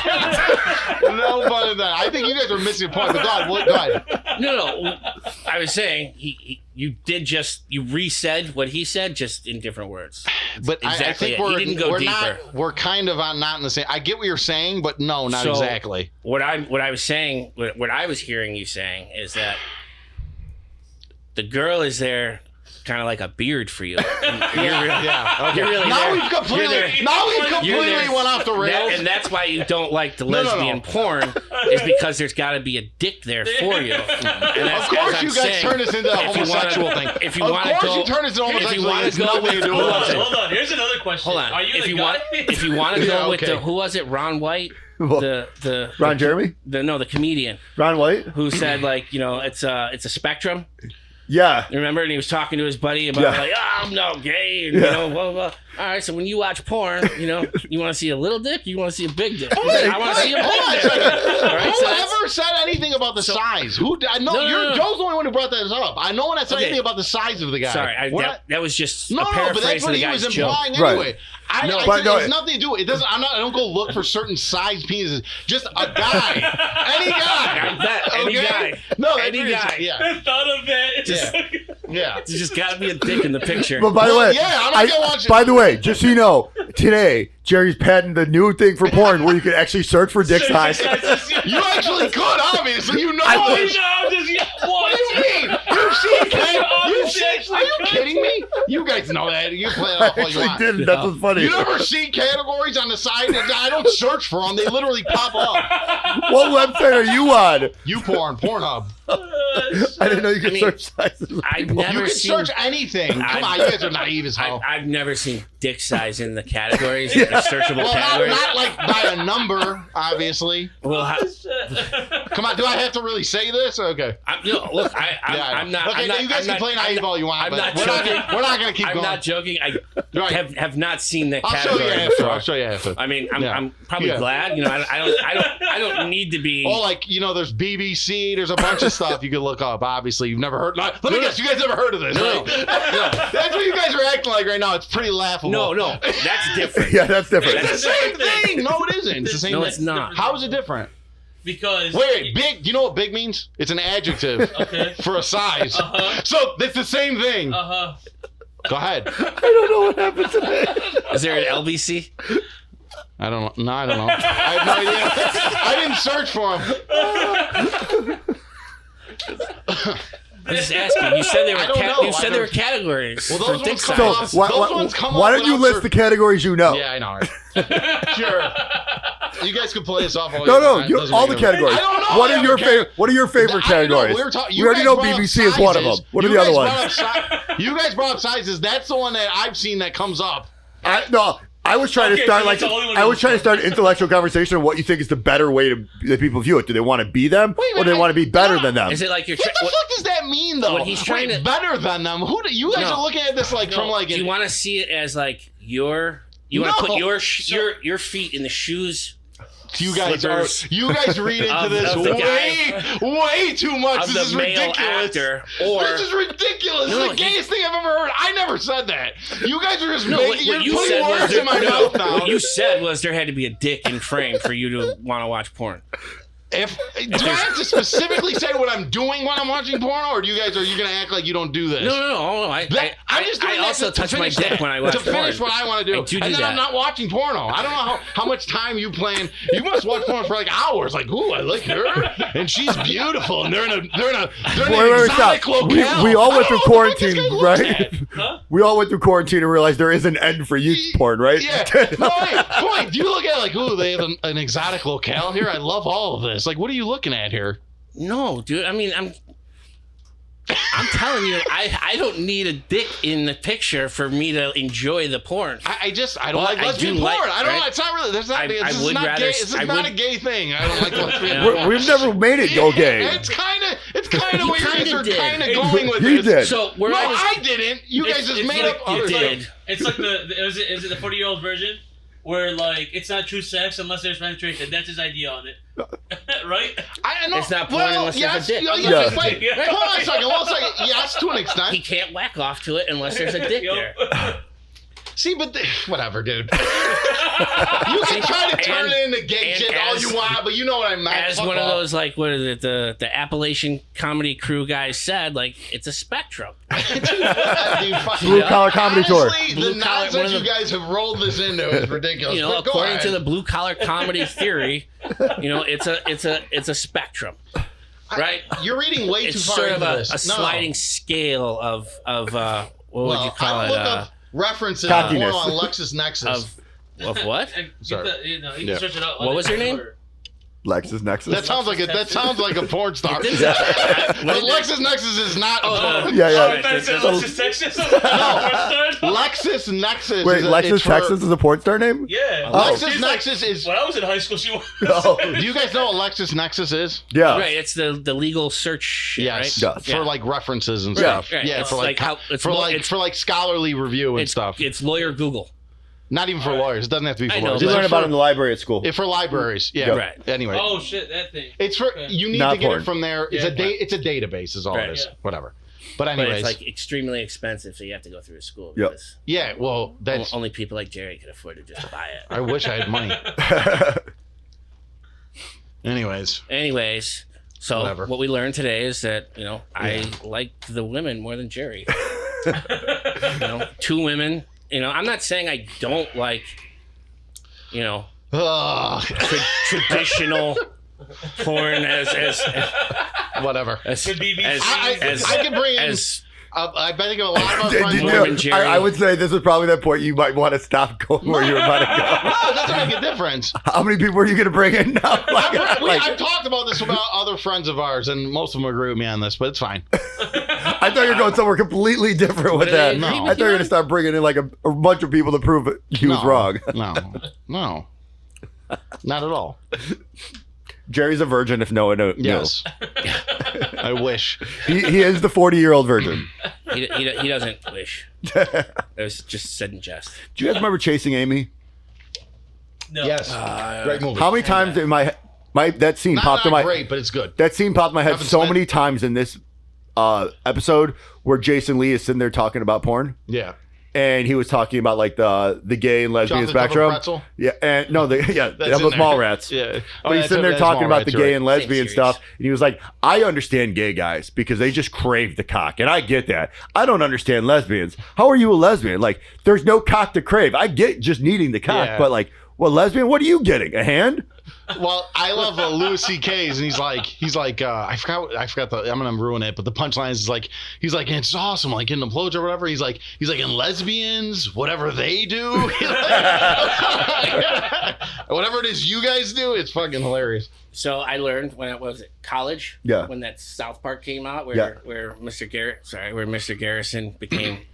No pun intended. I think you guys are missing a point. But go ahead. No. I was saying you re-said what he said, just in different words. But exactly. I think he didn't go deeper. We're kind of not in the same. I get what you're saying, but no, not exactly. What I was saying, what I was hearing you saying is that the girl is there, kind of like a beard for you. Yeah. You're really now there. we've completely went off the rails. And that's why you don't like the lesbian porn, is because there's got to be a dick there for you. And of course, you guys turn this into a homosexual thing. If you want to go, you turn this into homosexual. It's nothing to do with it. Hold on. Here's another question. Hold on. Are you if you want to go with who was it? Ron White. Ron Jeremy? The comedian. Ron White? Who said it's a spectrum. Yeah. Remember? And he was talking to his buddy about I'm no gay, and blah, blah, blah. All right, so when you watch porn, you want to see a little dick, you want to see a big dick. I want to see a big dick. Who ever said anything about the size? Who? I know Joe's the only one who brought that up. I know when I said anything about the size of the guy. Sorry, that was just a paraphrase but that's what he was implying joke. Anyway. Right. It's nothing to do. It doesn't. I don't go look for certain size penises. Just a guy, any guy. Any guy. No, any guy. Yeah. I thought of it. Yeah. There's just got to be a dick in the picture. But by the way, I'm not gonna watch it. By the way, just so you know, today Jerry's patented the new thing for porn where you can actually search for dick size. You actually could, obviously. You know. What do you mean? You've seen Are you kidding me? You guys know that. You play it off all you want. Didn't. That's what's funny. You never see categories on the side? I don't search for them. They literally pop up. What website are you on? Pornhub. I didn't know you could search sizes. I've never you can search anything. Come on, you guys are naive as hell. I've never seen dick size in the categories, the searchable categories. Not like by a number, obviously. Well, come on, do I have to really say this? Okay. Look, I'm not. Okay, you guys can play naive all you want. I'm not joking. We're not going to keep going. I'm not joking. I have not seen that I'll category. I'll show you after. I mean, I'm probably glad. I don't need to be. Oh, like there's BBC. There's a bunch of stuff you could look up. Obviously, you've never heard. Let me guess, you guys never heard of this? No. That's what you guys are acting like right now. It's pretty laughable. No, that's different. Yeah, that's different. It's the same thing. No, it isn't. It's the same thing. No, it's not. How is it different? Because wait, big. Do you know what big means? It's an adjective for a size. So it's the same thing. Go ahead. I don't know what happened today. Is there an LBC? I don't know. No, I don't know. I have no idea. I didn't search for them. I'm just asking. You said there were categories. Well, for those dick ones come up. sizes. Why don't you list the categories you know? Yeah, I know. Right? Sure. You guys can play this off all all the categories. I don't know. What are your favorite categories? We already know BBC is one of them. What are the other ones? You guys brought up sizes. That's the one that I've seen that comes up. I was trying to start an intellectual conversation on what you think is the better way that people view it. Do they want to be them, or do they want to be better than them? Is it like what the fuck does that mean, though? What he's trying to better than them. You guys are looking at this from like. Do you want to see it as like you want to put your feet in the shoes You guys read into this of the way too much. of This is the male ridiculous. actor, or This is ridiculous. No, This is the gayest thing I've ever heard. I never said that. You guys are just no, making what you you're said putting was words in my mouth now. what you said was there had to be a dick in frame for you to want to watch porn. Do I have to specifically say what I'm doing when I'm watching porno, or are you gonna act like you don't do this? No. I'm just doing I that also to touch my finish dick that- when I watch to finish porn. what I want to do, I do and then that. I'm not watching porno. I don't know how much time you playing. You must watch porn for like hours. Like, ooh, I like her, and she's beautiful, and they're in an exotic stop. locale. We all went through I don't know what this quarantine, guy looks right? at. Huh? We all went through quarantine and realized there is an end for youth porn, right? Yeah. Point. Do you look at it like, ooh, they have an exotic locale here? I love all of this. Like, what are you looking at here? No, dude. I mean, I'm telling you, I don't need a dick in the picture for me to enjoy the porn. I don't Well, like I lesbian do porn. like- I don't know. right? It's not really. This I is would not rather- gay. This is I not would- a gay thing. I don't like lesbian Yeah. porn. We've never made it go gay. It's kind of You where you guys kinda are did. kind of going with You this. did. So where No, I was, I didn't. You guys just It's made like up you other did. stuff. It's like is it the 40-year-old version where like it's not true sex unless there's penetration. That's his idea on it, right? I know. It's not porn well, unless yes, there's a dick. yes, Yeah. wait, Yeah. hold on a second. Yes, to an He extent. can't whack off to it unless there's a dick Yup. there. See, but whatever, dude. You can try to turn it into gay and shit all as- you want, but you know what I meant. As Fuck one of off. those, like, what is it, the Appalachian comedy crew guys said, like, it's a spectrum. Dude, fucking- Blue Collar Comedy Tour. Honestly, Blue the collar- one nonsense of you guys have rolled this into is ridiculous. You know, But go according to ahead. the blue collar comedy theory, you know, it's a spectrum, right? You're reading way It's too far sort into of a this. No. sliding scale of what would Well, you call I it? look up references Cockiness. on LexisNexis. Of what? And get Sorry. you can Yeah. search it up. What was her name? LexisNexis. That sounds like a porn star. It did- But LexisNexis is not a porn. Yeah, yeah. Oh, I thought it said Lexus Texas. LexisNexis. Wait, is Lexus Texas is a porn star name? Yeah. Oh. LexisNexis is. When I was in high school, she was. Oh. Do you guys know what LexisNexis is? Yeah. Right, it's the legal search shit, Yes, right? Yes. for like references and Right, stuff. right. Yeah, It's for like, like how- it's for lo- like it's- for like scholarly review and It's stuff. It's lawyer Google. Not even for lawyers. It doesn't have to be for I know, lawyers. You but- learn It's about for, it in the library at school. for libraries. Yeah. Yeah. Right. Anyway, Oh shit, that thing. it's for Okay. you need Not to get porn. it from there. It's Yeah. it's a database is all Right. it is. Yeah. Whatever. But But anyways, it's like extremely expensive, so you have to go through a school. Yep. Because yeah. Well, that's. only people like Jerry could afford to just buy it. I wish I had money. Anyways, Anyways, so Whatever. what we learned today is that, you know, I like the women more than Jerry. You know, 2 women. You know, I'm not saying I don't like, you know, ugh, traditional porn as whatever. Could be me. I could bring in. as I think a lot of our Did friends. you More know- than Jerry. I would say this is probably that point you might want to stop going where you were about to go. No, it doesn't make a difference. How many people are you going to bring in now? I've talked about this about other friends of ours, and most of them agree with me on this, but it's fine. I thought you were going somewhere completely different with do they that. agree I with thought you were you going to start bringing in like a bunch of people to prove he was No, wrong. No, not at all. Jerry's a virgin if no one knew. Yes, I wish. He is the 40-year-old virgin. he doesn't wish. It was just said in jest. Do you guys remember Chasing Amy? No. Yes, great movie. How many times in my that scene Not, popped in not my great, but it's good. that scene popped in my head Kevin so Smith. many times in this episode where Jason Lee is sitting there talking about porn. Yeah, And he was talking about like the gay and lesbian Chocolate covered spectrum. pretzel? Yeah, and no, That's that in was there. Mallrats. Yeah, But he's sitting there talking about the gay and lesbian Same stuff, and he was like, "I understand gay guys because they just crave the cock, and I get that. I don't understand lesbians. How are you a lesbian? Like, there's no cock to crave. I get just needing the cock, Yeah. but like, well, lesbian, what are you getting? A hand? Well, I love Louis C.K.'s, and he's like, I forgot I'm gonna ruin it, but the punchline is like, he's like, it's awesome, like getting a blowjob or whatever. He's like, and lesbians, whatever they do, whatever it is you guys do, it's fucking hilarious. So I learned when it was at college, Yeah. when that South Park came out, where Yeah. where Mr. Garrison became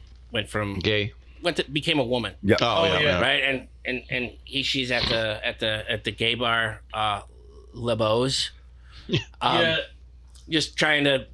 a woman, Yeah. Oh, yeah. right? And she's at the gay bar, LeBeau's, Yeah. just trying to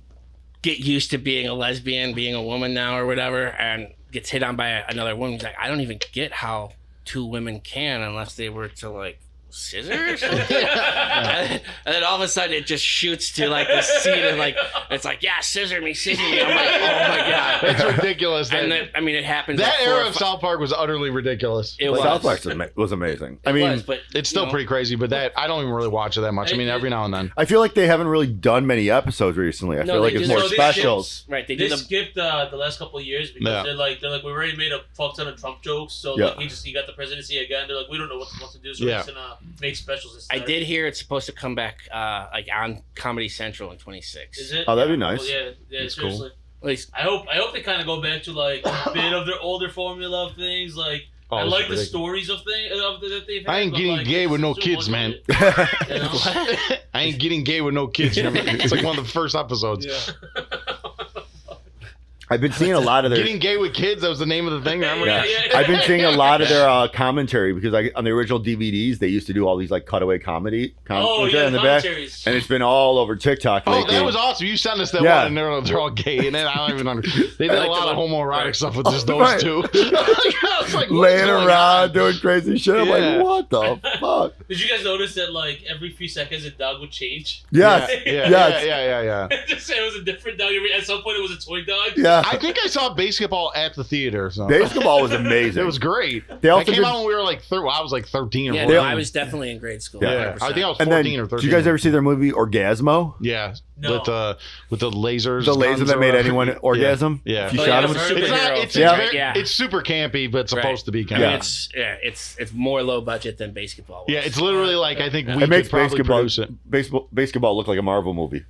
get used to being a lesbian, being a woman now or whatever, and gets hit on by another woman. He's like, I don't even get how 2 women can unless they were to like scissors? And then all of a sudden it just shoots to like the scene and like it's like, yeah, scissor me. I'm like, oh my god, It's ridiculous. and then, I mean, it happens. That like era of South Park was utterly ridiculous. It was. South Park was amazing. I mean, but It's still pretty crazy, but that I don't even really watch it that much. I mean, every now and then. I feel like they haven't really done many episodes recently. I No, feel like they it's do- more no, they specials. right. They They did the skipped the last couple of years because they're like we already made a fuck ton of Trump jokes, so like he got the presidency again. They're like, we don't know what to do, so we're just gonna make specials instead. I did hear it's supposed to come back like on Comedy Central in 26. Is it? Oh, that'd be nice. Well, yeah, That's seriously. At least I hope they kind of go back to like a bit of their older formula of things. Like Oh, I it's like the ridiculous. stories of things that they've had. I ain't but, getting like, gay with no it's kids, too much man. of it, you know? I ain't getting gay with no kids. You know? It's like one of the first episodes. Yeah. I've been seeing a lot of their. Getting gay with kids. That was the name of the thing. Remember? Yeah. Yeah. I've been seeing a lot of their commentary because on the original DVDs they used to do all these like cutaway comedy commentary in the back, commentaries. and it's been all over TikTok. Oh, lately. that was awesome. You sent us that Yeah. one, and they're all gay, and then I don't even understand. They did I like a lot the of one- homoerotic right. stuff with just those Right. two. I was like, what's laying going around on? doing crazy shit. I'm Yeah. like, what the fuck? Did you guys notice that like every few seconds a dog would change? Yes. Yeah, Yes. yeah. Just say it was a different dog. At some point, it was a toy dog. Yeah. I think I saw basketball at the theater. So. Basketball was amazing. It was great. They also That came did- out when we were like I was like 13 or yeah, 14. no, I was definitely in grade school. Yeah, 100%. I think I was And 14 then, or 13. did you guys ever see their movie Orgasmo? Yeah, No. with the lasers. The laser guns that or made whatever. anyone orgasm? Yeah. If you Oh, shot yeah, him? it was It's not. superhero It's thing, Yeah. right? Yeah. it's super campy, but it's Right. supposed to be I campy. mean, Yeah. it's more low budget than basketball was. Yeah, it's literally like I think we It could makes probably basketball, produce it. basketball look like a Marvel movie.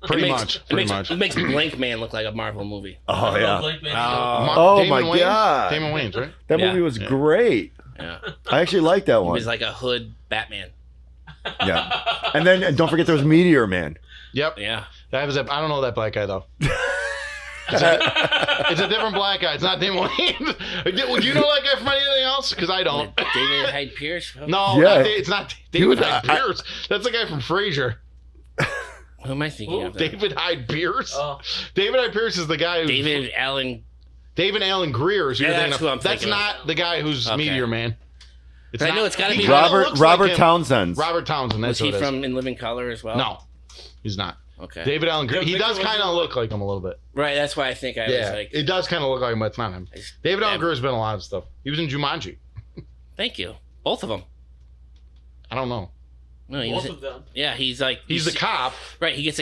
Pretty It much. It makes Blank Man look like a Marvel movie. Oh, I yeah. love Blake Manning. Oh, Damon my Wayans? God. Damon Wayans, right? That Yeah. movie was Yeah. great. Yeah, I actually liked that he one. was like a hood Batman. Yeah. And then don't forget there was Meteor Man. Yep. Yeah, That was. I don't know that black guy though. It's a different black guy. It's not Damon Wayans. Do you know that guy from anything else? Because I don't. David Hyde Pierce. No, Yeah. it's not He David was- Hyde Pierce. That's the guy from Frasier. Who am I thinking of? then? David Hyde Pierce. Oh. David Hyde Pierce is the guy who. David Allen. David Allen Greer is who Yeah, you're that's thinking who I'm of. That's thinking of. not the guy who's Okay. Meteor Man. It's I know it's gotta he be kinda Robert looks like him. Townsend. Robert Townsend. That's Was he who it is. from In Living Color as well? No, he's not. Okay. David Allen Greer. Yeah, He Victor does was kind in- of look like him a little bit. Right. That's why I think I was Yeah, like. it does kind of look like him, but it's not him. I just- David Allen yeah. Greer's been in a lot of stuff. He was in Jumanji. Thank you. Both of them. I don't know. No, he Both was. of them. Yeah, he's like. He's the cop. Right. He gets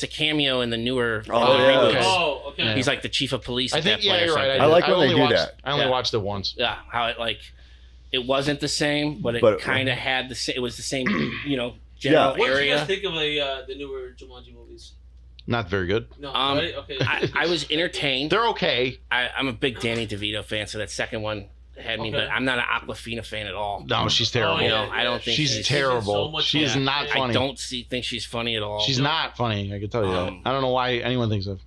a cameo in the newer. Oh, in the yeah. reboots. Oh, okay. Yeah. He's like the chief of police. I at think. that point Yeah, or you're right. something. I like when only they do watched, that. I only Yeah. watched it once. Yeah, how it like. It wasn't the same, but But it it- kind of had the same. It was the same, general What did you area. guys think of the newer Jumanji movies? Not very good. No, Um, right? Okay. I was entertained. They're okay. I'm a big Danny DeVito fan, so that second one had me, Okay. but I'm not an Aquafina fan at all. No, she's terrible. you know, I don't think she's she's- terrible. so much She is fun. not Yeah. funny. I don't think she's funny at all. She's not funny. I can tell you Um, that. I don't know why anyone thinks of.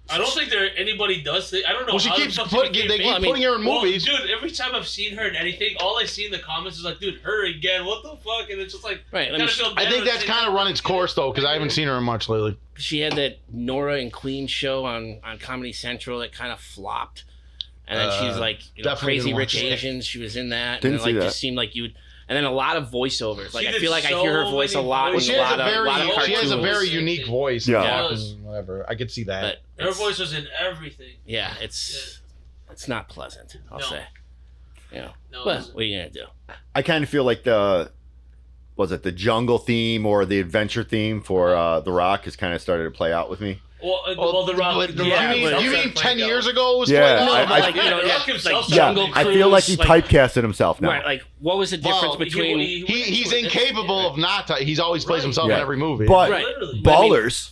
I don't think anybody does think. I don't know. Well, she how the keeps fuck she putting. became They keep famous. putting her in Well, movies. dude, every time I've seen her in anything, all I see in the comments is like, dude, her again. What the fuck? And it's just like, Right, let kinda me- feel I bad think when that's they- kind of run its course though, because I haven't seen her in much lately. She had that Nora and Queen show on Comedy Central that kind of flopped, and then she's like, definitely Crazy didn't Rich watch it. Asians. She was in that, Didn't and it, like see that. just seemed like you would. And then a lot of voiceovers. Like She I did feel like I so hear her voice a many lot. Well, in she a has lot a of very, she has a cartoons. very unique voice. Yeah. And whatever. I could see that. But Her it's- voice was in everything. Yeah, it's not pleasant. I'll No. say. You know, No, it but wasn't. what are you gonna do? I kind of feel like the jungle theme or the adventure theme for The Rock has kind of started to play out with me. Well, The Rock. But yeah, you mean, but you that's mean not 10 playing years out. ago it was Yeah, playing No, out? but I- like you know, The yeah, Rock himself like Yeah, Jungle I feel like he Cruise, typecasted himself now. Right, like what was the difference Well, between? He's incapable of not. He's always plays Right. himself Yeah. in every movie. But Right. Literally. But I mean- Ballers,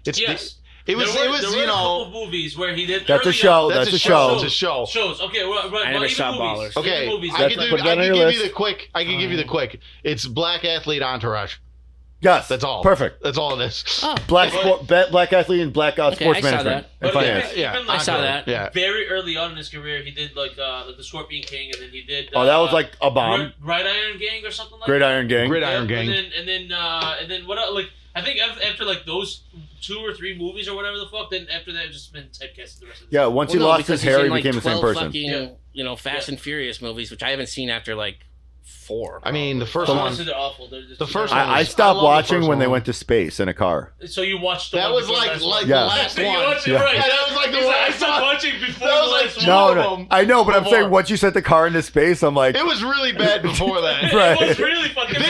it's Yes. it was there were you a know. couple movies where he did. that's a early show. on- That's a show. It's a show. Shows. Okay, well, right. I never even saw movies. Ballers. Okay, Even movies. I That's- can put that on your give list. you the quick. I can give you the quick. It's black athlete entourage. Yes, That's all. Perfect. That's all it is. Oh, Black But- black athlete and black Okay, sports I saw management that. and But finance. Yeah, even, I saw entourage. that. Yeah. Very early on in his career, he did like the Scorpion King, and then he did. Oh, that was like a bomb. Bright Iron Gang or something like Great that. Iron Gang. Gridiron Gang. And then what? Like I think after like those 2 or 3 movies or whatever the fuck, then after that, just been typecasted the rest of the Yeah, time. once Well, he no, lost because his he's hair, in, he like, became the same 12 person. Fucking, Yeah. Fast and Furious movies, which I haven't seen after like 4. I mean, the first one. Honestly, they're awful. They're just The first I one was- stopped love the watching first when they one. went to space in a car. So you watched the That one was before the like last one. the Yeah. last You one. watched it Yeah. right. Yeah, that was like the He's like, I last stopped one. watching before That the was like last one. two No, of no, them. I know, but I'm Before. saying once you sent the car into space, I'm like, It was really bad before that. Right. It was really fucking.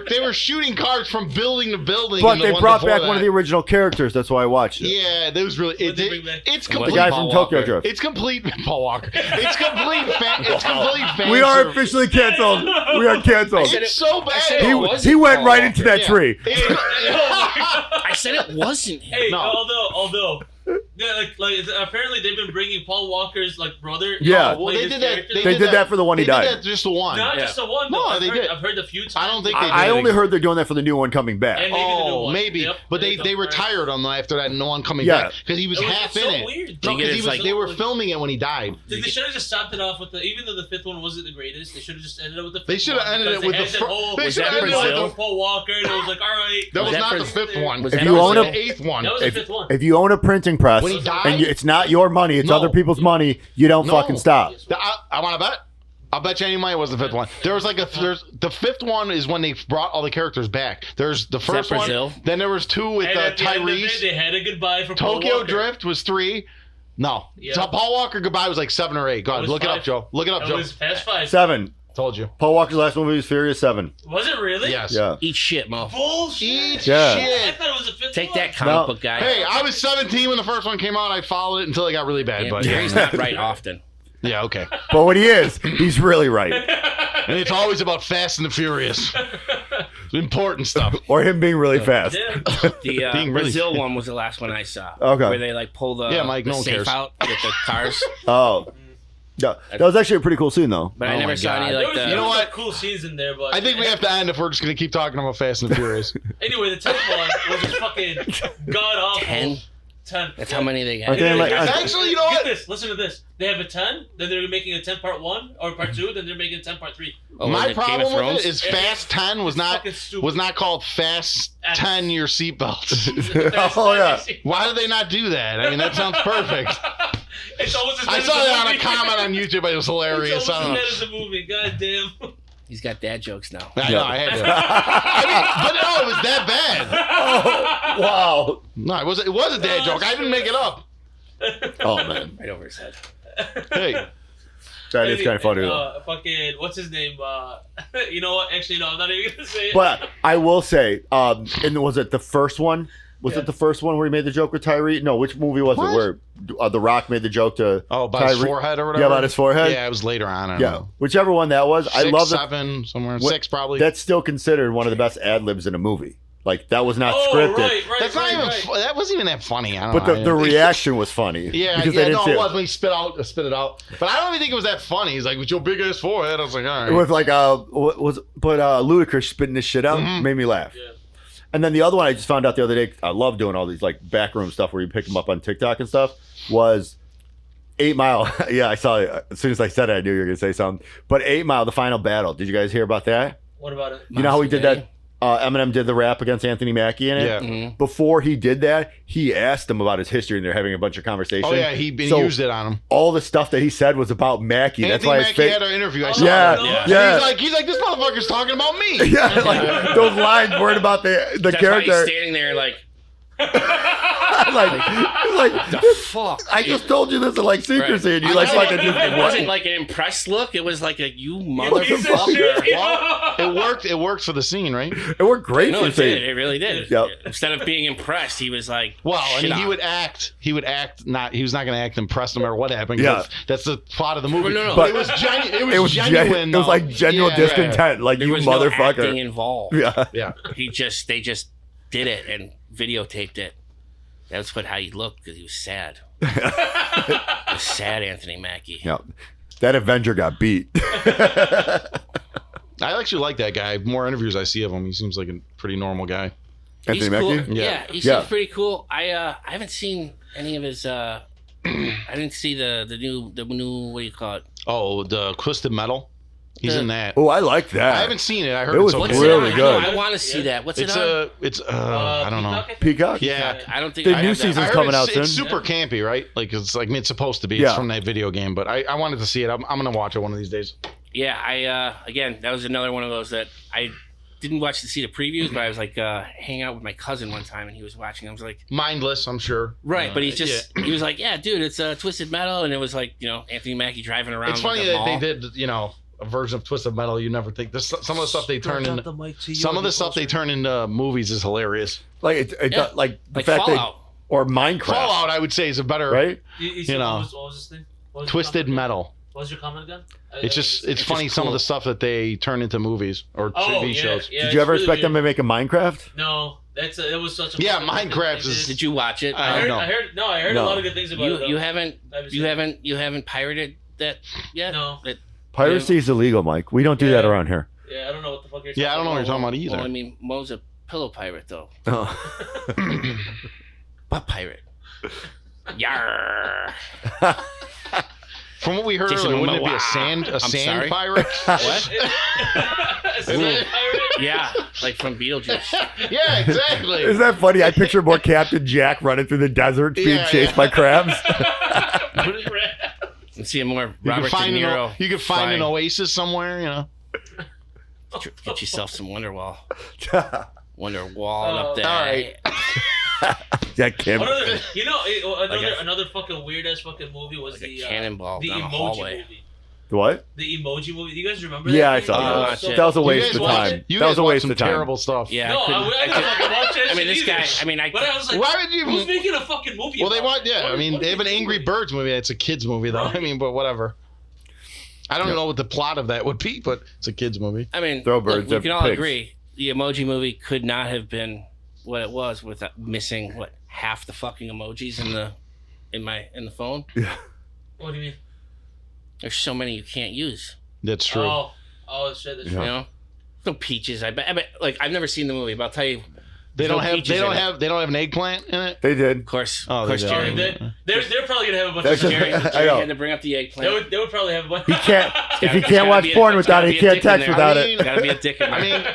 They were shooting cars from building to building. but in the they one brought before back one of the that. original characters. That's why I watched it. Yeah, that was really. What did they bring back? It's The complete. guy Paul from Tokyo Walker. Drift. It's complete. Paul Walker. It's complete. It's complete. Fan We are service. officially canceled. We are canceled. It's so bad. said it He, wasn't he went Paul right Walker. into that Yeah. tree. I said it wasn't him. Hey, No. although, yeah, apparently they've been bringing Paul Walker's brother. Yeah. Well, play they his did that. character. They did that for the one he They died. did that just the one. Not Yeah. just the one. No, Though. they did. I've heard a few times. I don't think they did. I only heard they're doing that for the new one coming back. And maybe the new Oh, one. maybe. Yep. But they Right. retired him after that. No one coming Yeah. back because he was It was half so in it. weird. No, They because get it, they were filming it when he died. They should have just stopped it off with even though the fifth one wasn't the greatest, they should have just ended it with the fifth They should have one, ended it because with they the had fir- that whole- they Was should have that ended it with Brazil? the. Paul Walker, and it was like, all right. That was that not the Brazil? fifth one. Was If that you own the a- eighth one. That was the fifth one. If you own a printing press When he died? and it's not your money, it's No. other people's money, you don't No. fucking stop. I want to bet. I'll bet you any money it was the fifth one. There was the fifth one is when they brought all the characters back. There's the first one. Brazil? Then there was 2 with And at the end of it, Tyrese. they had a goodbye for Paul Tokyo Walker. Drift was 3. No. Yeah. So Paul Walker goodbye was like 7 or 8. Go It ahead, was look it 5. up, Joe. Look it up, It Joe. was Fast 5. 7. Told you. Paul Walker's last movie was Furious 7. Was it really? Yes. Yeah. Eat shit, Mo. Bullshit. Eat Yeah. I shit. thought it was the fifth Take one. that comic No. book guy. Hey, I was 17 when the first one came out. I followed it until it got really bad. Yeah, But he's not right often. yeah, okay. But when he is, he's really right. And it's always about Fast and the Furious. Important stuff. Or him being really fast. Yeah. The Being really- Brazil one was the last one I saw. Okay. Where they pull the, Yeah, Mike, the no one safe cares. out with the cars. Oh. Yeah. That was actually a pretty cool scene, though. But Oh I my never saw God. any There like was, the. You know what? Cool scenes in there, but I think we have to end if we're just going to keep talking about Fast and the Furious. Anyway, the 10th one was just fucking god awful. 10? 10. That's how many they Aren't got. they like- Actually, you know Get what? this. Listen to this. They have a 10, then they're making a 10 part 1 or part 2, then they're making a 10 part 3. Oh, My was it Game of problem with Thrones? it is Fast 10 was not Fucking stupid. was not called Fast 10 your seatbelts. Oh, yeah. Why did they not do that? I mean, that sounds perfect. It's almost as I bad saw as that on a movie. comment on YouTube, but it was hilarious. It's I don't know. almost as bad as a movie. God damn. He's got dad jokes now. I know, I had to. I mean, but no, it was that bad. Wow. No, it was a dad joke. I didn't make it up. Oh, man. Right over his head. Hey, That is kind of funny, though. Fucking, what's his name? You know what? Actually, no, I'm not even gonna say it. But I will say, and was it the first one? Was Yeah. it the first one where he made the joke with Tyree? No, which movie was What? it? Where The Rock made the joke to oh, about his Tyree- forehead or whatever. Yeah, about his forehead. Yeah, it was later on. I don't Yeah, know. whichever one that was. I 6, love that. 7, somewhere What- 6 probably. That's still considered one of the best ad libs in a movie. Like that was not oh, scripted, right. That's not even. That wasn't even that funny. I don't but know. the reaction was funny. Yeah, because they yeah, didn't no, see it was when he spit it out. But I don't even think it was that funny. He's like, with your big ass forehead. I was like, all right. With like Ludacris spitting this shit out made me laugh. Yeah. And then the other one I just found out the other day, I love doing all these like backroom stuff where you pick them up on TikTok and stuff, was 8 Mile. Yeah, I saw it. As soon as I said it, I knew you were going to say something. But 8 Mile, the final battle. Did you guys hear about that? What about it? You know how he did that? Eminem did the rap against Anthony Mackie in it? Yeah. Mhm. Before he did that, he asked him about his history and they're having a bunch of conversation. Oh yeah, he So, used it on him. all the stuff that he said was about Mackie. That's Anthony why his Mackie face. had our interview. I Oh, saw Yeah, no. that. yeah. He's like, this motherfucker's talking about me. Yeah, like those lines weren't about the That's why he's character. standing there like, like, the fuck? I just told you this in like secrecy, and you like fucking just It wasn't what? like an impressed look. It was like a you Piece of motherfucker. shit. Well, it worked. It worked for the scene, right? It worked great No, for it did. scene. It really did. Yep. Instead of being impressed, he was like, Well, I shit mean, he on. would act. He was not going to act impressed no matter what happened. 'cause Yeah. that's the plot of the movie. Well, no, But But it was genuine. It was genuine. it was like genuine Yeah. discontent, like There you was no acting motherfucker. involved. Yeah, Yeah. They just did it and videotaped it. That's how he looked because he was sad. He was sad, Anthony Mackie. yeah. That Avenger got beat. I actually like that guy. More interviews I see of him, he seems like a pretty normal guy. He's Anthony cool. Mackie. Yeah, he seems Yeah. pretty cool. I haven't seen any of his. I didn't see the new what do you call it? Oh, the Twisted Metal. He's The- in that. Oh, I like that. I haven't seen it. I heard It was it's What's okay. really it on? good. I want to see that. What's It's it on? I don't know. Peacock. Yeah. I don't think The I new have that. season's I heard coming out it's soon. super campy, right? Like it's like it's supposed to be. Yeah. It's from that video game, but I wanted to see it. I'm gonna watch it one of these days. Yeah, I again, that was another one of those that I didn't see the previews, but I was like hanging out with my cousin one time and he was watching. I was like, mindless, I'm sure. Right, but he was like, yeah, dude, it's Twisted Metal, and it was like, Anthony Mackie driving around. It's funny that they did, a version of Twisted Metal. You never think this. Some of the stuff they turn into movies is hilarious. Like like the like fact Fallout. or Minecraft. Fallout, I would say, is a better right. What was this thing? What was Twisted your Metal. What was your comment again? It's funny some of the stuff that they turn into movies or TV shows. Yeah, Did you ever really expect them weird. to make a Minecraft? No, it was such a Minecraft is. Did you watch it? I know. I heard a lot of good things about it. You haven't pirated that yet? No. Piracy is illegal, Mike. We don't do that around here. Yeah, I don't know what the fuck you're talking Yeah, I don't know what you're talking about either. Well, I mean, Mo's a pillow pirate, though. Oh. What pirate? Yarr. From what we heard Jason earlier, wouldn't it be Momoa. a sand sorry? pirate? What? Is that a pirate? Yeah, like from Beetlejuice. Yeah, exactly. Isn't that funny? I picture more Captain Jack running through the desert being chased by crabs. And see more You Robert could find De Niro. you could find an oasis somewhere, Get yourself some Wonderwall. Wonderwall up there. all right. Jack Kim. Another fucking weird ass fucking movie was Like a the cannonball the down a Emoji hallway. movie. What? The Emoji movie. Do you guys remember? Yeah, I that? saw that. That was a You waste guys of watch time. it? You That was guys a watch waste some of time. terrible stuff. Yeah, No, I didn't fucking watch that I mean, shit this guy. either. I mean, But I was like, Why would you? who's making a fucking movie? Well, they about want. it? Yeah, What- I mean, what they are have an doing? Angry Birds movie. It's a kids movie, though. Right. I mean, but whatever. I don't know what the plot of that would be, but it's a kids movie. I mean, Throw look, birds we at can all pigs. agree the Emoji movie could not have been what it was without missing half the fucking emojis in the phone. What do you mean? There's so many you can't use. That's true. Oh shit! That's Yeah. You know, no peaches. I bet. Like I've never seen the movie, but I'll tell you. They don't no have. peaches They don't in it. have. They don't have an eggplant in it. They did. Of course, Oh, of course, they Jerry. don't. They're probably gonna have a bunch That's of just- Jerry. I Jerry know. had to bring up the eggplant. They would probably have a bunch. He can't. If he It's can't gotta watch be a- porn it's without gotta it, be he a can't dick in text there. without I it. mean- Gotta be a dick in there. I mean,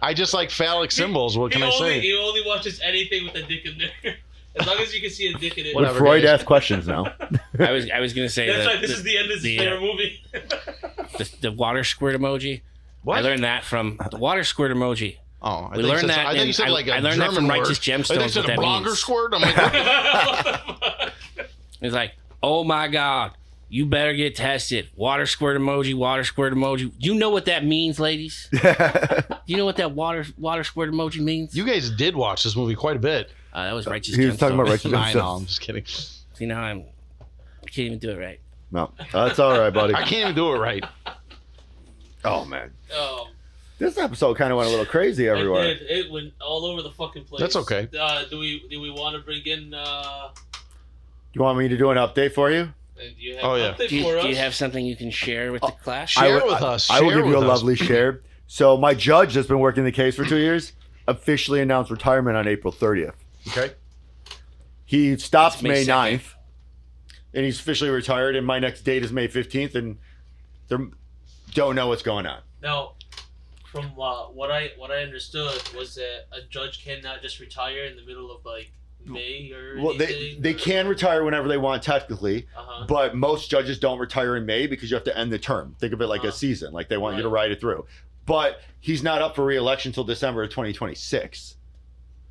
I just like phallic symbols. What can I say? He only watches anything with a dick in there. As long as you can see a dick in it. Would Whatever, Freud guys. ask questions now? I was gonna say That's that right. This is the end of the, this entire movie. the water squirt emoji. What? I learned that from the water squirt emoji. Oh, We learned that. I thought you said like a I learned that German from word. Righteous I thought you Gemstones. said What a that blogger means. squirt. I'm like, what? What the fuck? It's like, oh my god, you better get tested. Water squirt emoji. You know what that means, ladies? You know what that water squirt emoji means? You guys did watch this movie quite a bit. That was Righteous He was talking about Gemstones. Righteous I know. Gemstones. I'm just kidding. See, now I can't even do it right. No, that's all right, buddy. I can't even do it right. Oh man, Oh, this episode kind of went a little crazy everywhere. it went all over the fucking place. That's okay. Do we want to bring in? You want me to do an update for you? Do you have Oh, yeah. update Do you, for do you us? have something you can share with the class? Share with us. I will Share give you a with us. lovely share. So my judge that's been working the case for 2 years officially announced retirement on April 30th. Okay. He stops It's May May 2nd. 9th, and he's officially retired. And my next date is May 15th, and they don't know what's going on. Now, from what I understood was that a judge cannot just retire in the middle of like May or Well, anything. they can retire whenever they want technically, Uh-huh. but most judges don't retire in May because you have to end the term. Think of it like a season, like they want you to Right. ride it through. But he's not up for re-election until December of 2026.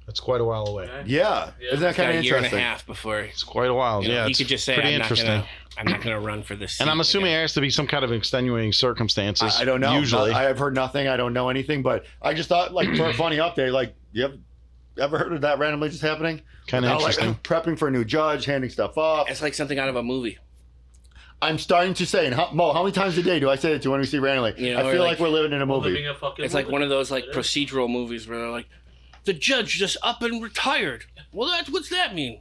That's quite a while away. Okay. Yeah, Yeah. isn't that It's got kind of a year and a interesting? half before It's quite a while. Yeah. he It's could just say, pretty I'm interesting. not gonna run for this. And I'm seat assuming again. there has to be some kind of extenuating circumstances. I don't know. Usually. I have heard nothing. I don't know anything. But I just thought, like, for a funny update, like, you have ever heard of that randomly just happening? Kind of Now, interesting. Like, prepping for a new judge, handing stuff off. It's like something out of a movie. I'm starting to say, and Mo, how many times a day do I say it to when we see randomly? You know, I or feel like- like we're living in a movie. Living a fucking It's like movie. one of those like It is. procedural movies where they're like, the judge just up and retired. Well, what's that mean?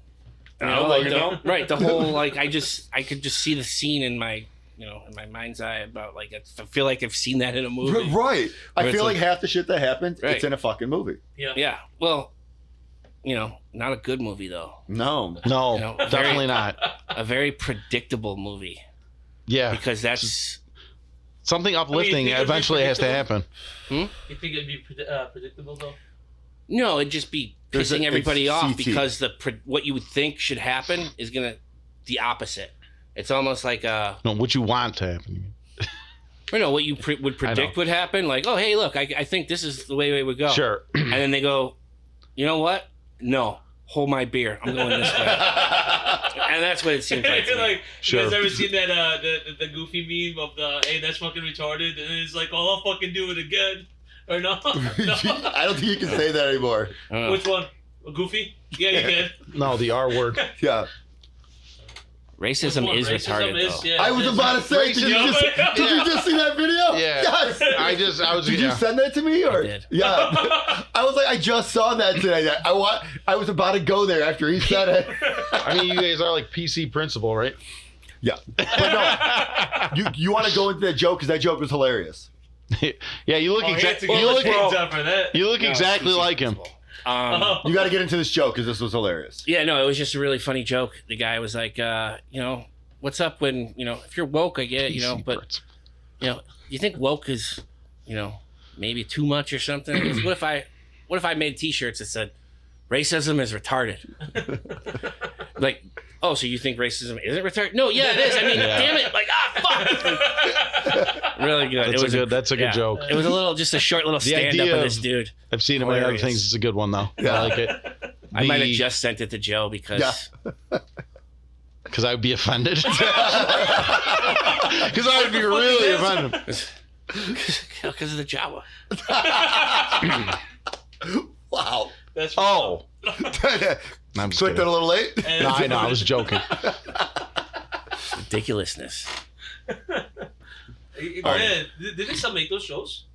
You know, like right, the whole like I could just see the scene in my in my mind's eye about like I feel like I've seen that in a movie. Right. I Where feel it's like like- half the shit that happens, Right. it's in a fucking movie. Yeah. Yeah. Well, not a good movie though. No. No, You know, definitely not. A very predictable movie Yeah. because that's Something uplifting think it'd be eventually has to happen. You think it'd be predictable though? no, it'd just be There's pissing a- everybody it's off CT. because what you would think should happen is the opposite. It's almost like No, what you want to happen. or no, what you would predict would happen. Like, oh, hey, look, I think this is the way it would go. Sure. And then they go, you know what? No, hold my beer. I'm going this way. And that's what it seems like. To me. Like, Sure. you guys ever seen that the goofy meme of the hey, that's fucking retarded, and it's like, oh, I'll fucking do it again, or no? No? I don't think you can say that anymore. I don't know. Which one? Goofy? Yeah, you can. No, the R word. Yeah. Racism is retarded, though. Yeah, I was about to say, did you just see that video? Yeah. Yes. I was. Did you send that to me? Or? I did. Yeah. I was like, I just saw that today. I was about to go there after he said it. I mean, you guys are like PC principal, right? Yeah. But no, you want to go into that joke because that joke was hilarious. Yeah, you look exactly. You look exactly like him. You got to get into this joke because this was hilarious. Yeah, no, it was just a really funny joke. The guy was like, what's up when, if you're woke, I get it, but, you think woke is, maybe too much or something? He goes, what if I made t-shirts that said, racism is retarded? Like, oh, so you think racism isn't retarded? No, yeah, it is. I mean, damn it. Like, fuck. Really good. That's a good joke. It was just a short little stand-up of this dude. I've seen him in other things. It's a good one, though. Yeah. I like it. I might have just sent it to Joe because... Because I would be offended. Because I would be really offended. Because of the Jawa. Wow. That's I'm just Clicked it a little late. No, I know. I was joking. Ridiculousness. Yeah, did they still make those shows?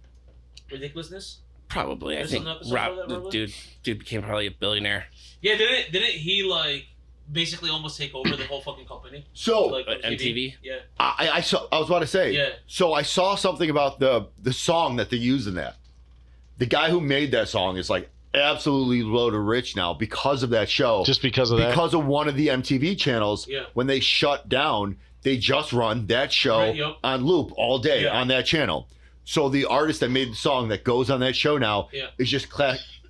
Ridiculousness? Probably. I There's think some episode Rob, of that, the probably? dude became probably a billionaire. Yeah, didn't he like basically almost take over the whole fucking company? So Like on MTV? Yeah. I was about to say. Yeah. So I saw something about the song that they use in that. The guy who made that song is like absolutely loaded rich now because of that show. Just because of that? Because of one of the MTV channels. Yeah. When they shut down, they just run that show Right, yep. on loop all day Yeah. on that channel. So the artist that made the song that goes on that show now is just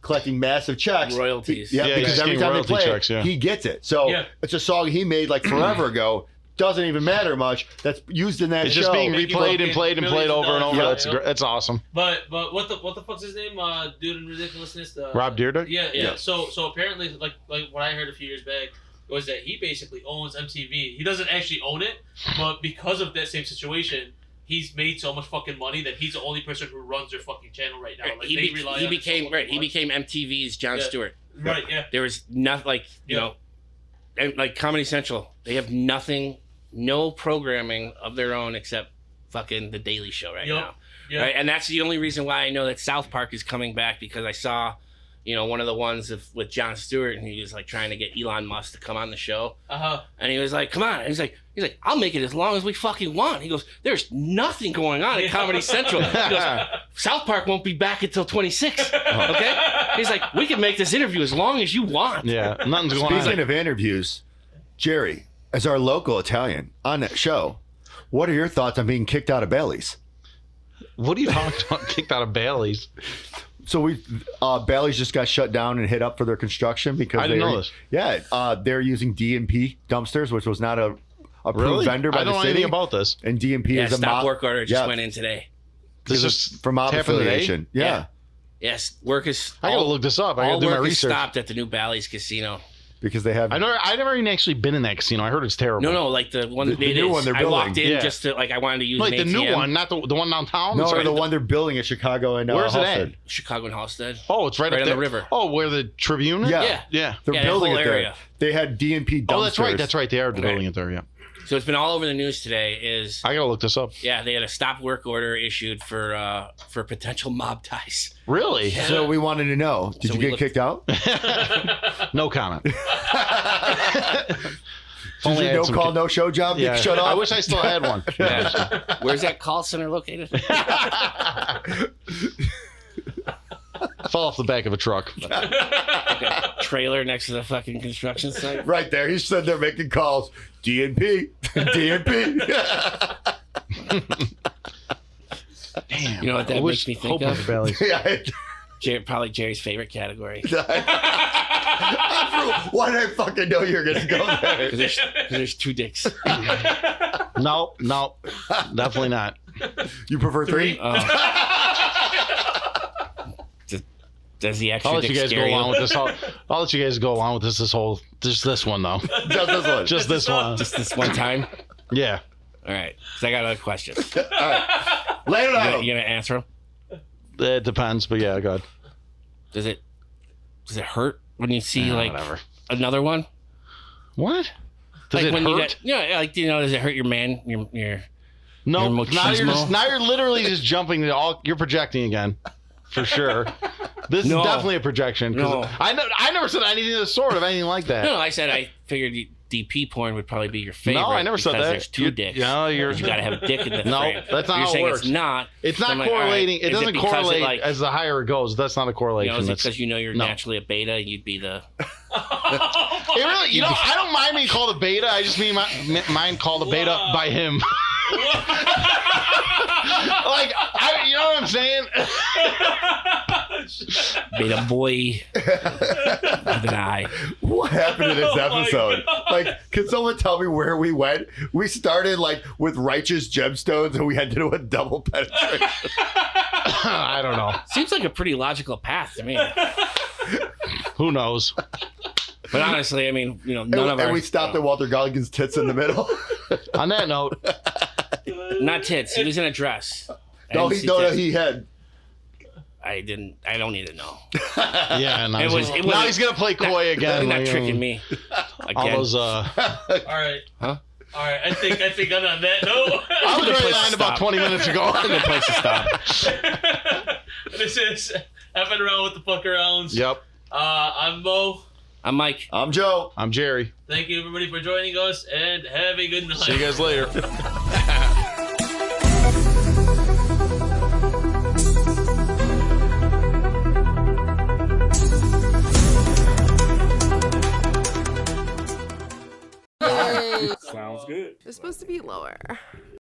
collecting massive checks. Royalties. Yeah, Yeah, because he's every getting time they royalty play checks, it, he gets it. So it's a song he made like forever ago. Doesn't even matter much. That's used in that It's show. just being Making replayed and played and played over and over. Yeah. That's awesome. But what the fuck's his name? Dude in Ridiculousness. Rob Dyrdek? Yeah. So apparently, like what I heard a few years back was that he basically owns MTV. He doesn't actually own it, but because of that same situation, he's made so much fucking money that he's the only person who runs their fucking channel right now. Like, He became MTV's Jon Stewart. Right. Yeah. There was nothing and like Comedy Central. They have no programming of their own except fucking The Daily Show right now. Yeah. Right? And that's the only reason why I know that South Park is coming back, because I saw, one of the ones with Jon Stewart, and he was like trying to get Elon Musk to come on the show. And he was like, come on. And he's like, I'll make it as long as we fucking want. He goes, there's nothing going on at Comedy Central. He goes, South Park won't be back until 26. Okay? He's like, we can make this interview as long as you want. Yeah, nothing's going on. Speaking of interviews, Jerry, as our local Italian on that show, what are your thoughts on being kicked out of Bailey's? What are you talking about? Kicked out of Bailey's? So Bailey's just got shut down and hit up for their construction because I didn't know this. Yeah, they're using DMP dumpsters, which was not a approved vendor by I don't the know city. anything about this. And DMP Yeah, is a stop work order just went in today. This is for mob happened today? affiliation. Yeah. Yes, work is. I gotta look this up. I gotta all do my work is research. stopped at the new Bally's Casino. Because they have. I never even actually been in that casino. I heard it's terrible. No, like the one. The new one they're I walked building. in just to I wanted to use like an the new ATM. one, not the one downtown. No, Sorry, the one they're building in Chicago and Where's it Halstead. at? Chicago and Halstead. Oh, it's right up on there. the river. Oh, where the Tribune is? Yeah. Yeah. They're Yeah, that building whole it there. area. They had DMP dumpsters. Oh, that's right. That's right. They are Okay. building it there. Yeah. So it's been all over the news today. Is I gotta look this up. they had a stop work order issued for potential mob ties. Really? So we wanted to know, did So you we get looked- kicked out? No comment. Did Only you had no some call, ki- no show job? Yeah. Get shut off? I wish I still had one. Yeah. Where's that call center located? Fell off the back of a truck. Trailer next to the fucking construction site. Right there. He's sitting there making calls. DNP. DNP. Damn. You know what that I makes me think hope of? my belly's- Yeah. Probably Jerry's favorite category. Why did I fucking know you were going to go there? Because there's two dicks. No, definitely not. You prefer 3? Does the extra I'll let you dick guys go scare along with this. I'll let you guys go along with this. Just this one though. Just this one. Just this one. Just this one time? Yeah. All right. So I got another question. All right. Lay it out. You gonna answer them? It depends, but yeah, go ahead. Does it hurt when you see Whatever. another one? What? Does like it when hurt? does it hurt your man? Your No. your Now machismo? you're literally just jumping to all. You're projecting again, for sure. This No. is definitely a projection. No. I never said anything of the sort of anything like that. No, I said I figured DP porn would probably be your favorite. No, I never said because that. There's two dicks. No, you got to have a dick in the No, frame. that's not You're how it saying works. It's not. It's So not I'm like, all right, correlating. It is doesn't because correlate as the higher it goes. That's not a correlation. Is it That's because you're No. naturally a beta? You'd be the. it really. I don't mind being called a beta. I just mean mind called a beta by him. You know what I'm saying? Beta boy with an eye. What happened to this Oh my episode? God. Like, can someone tell me where we went? We started with righteous gemstones, and we had to do a double penetration. I don't know. Seems like a pretty logical path to me. Who knows? But honestly, I mean, none of our. And we stopped at Walter Goggins' tits in the middle. On that note, Not tits. He was in a dress. No, I didn't see tits. he had. I didn't. I don't need to know. yeah. Now, It was- it now wasn't- he's gonna play coy again. You're not like, tricking me. All Again. those. All right. Huh? All right. I think on that note. I was Good ready place to to end about stop. 20 minutes ago. That's a good place to stop. This is effing around with the fuck arounds. Yep. I'm Mo. I'm Mike. I'm Joe. I'm Jerry. Thank you everybody for joining us, and have a good night. See you guys later. Sounds good. They're supposed to be lower.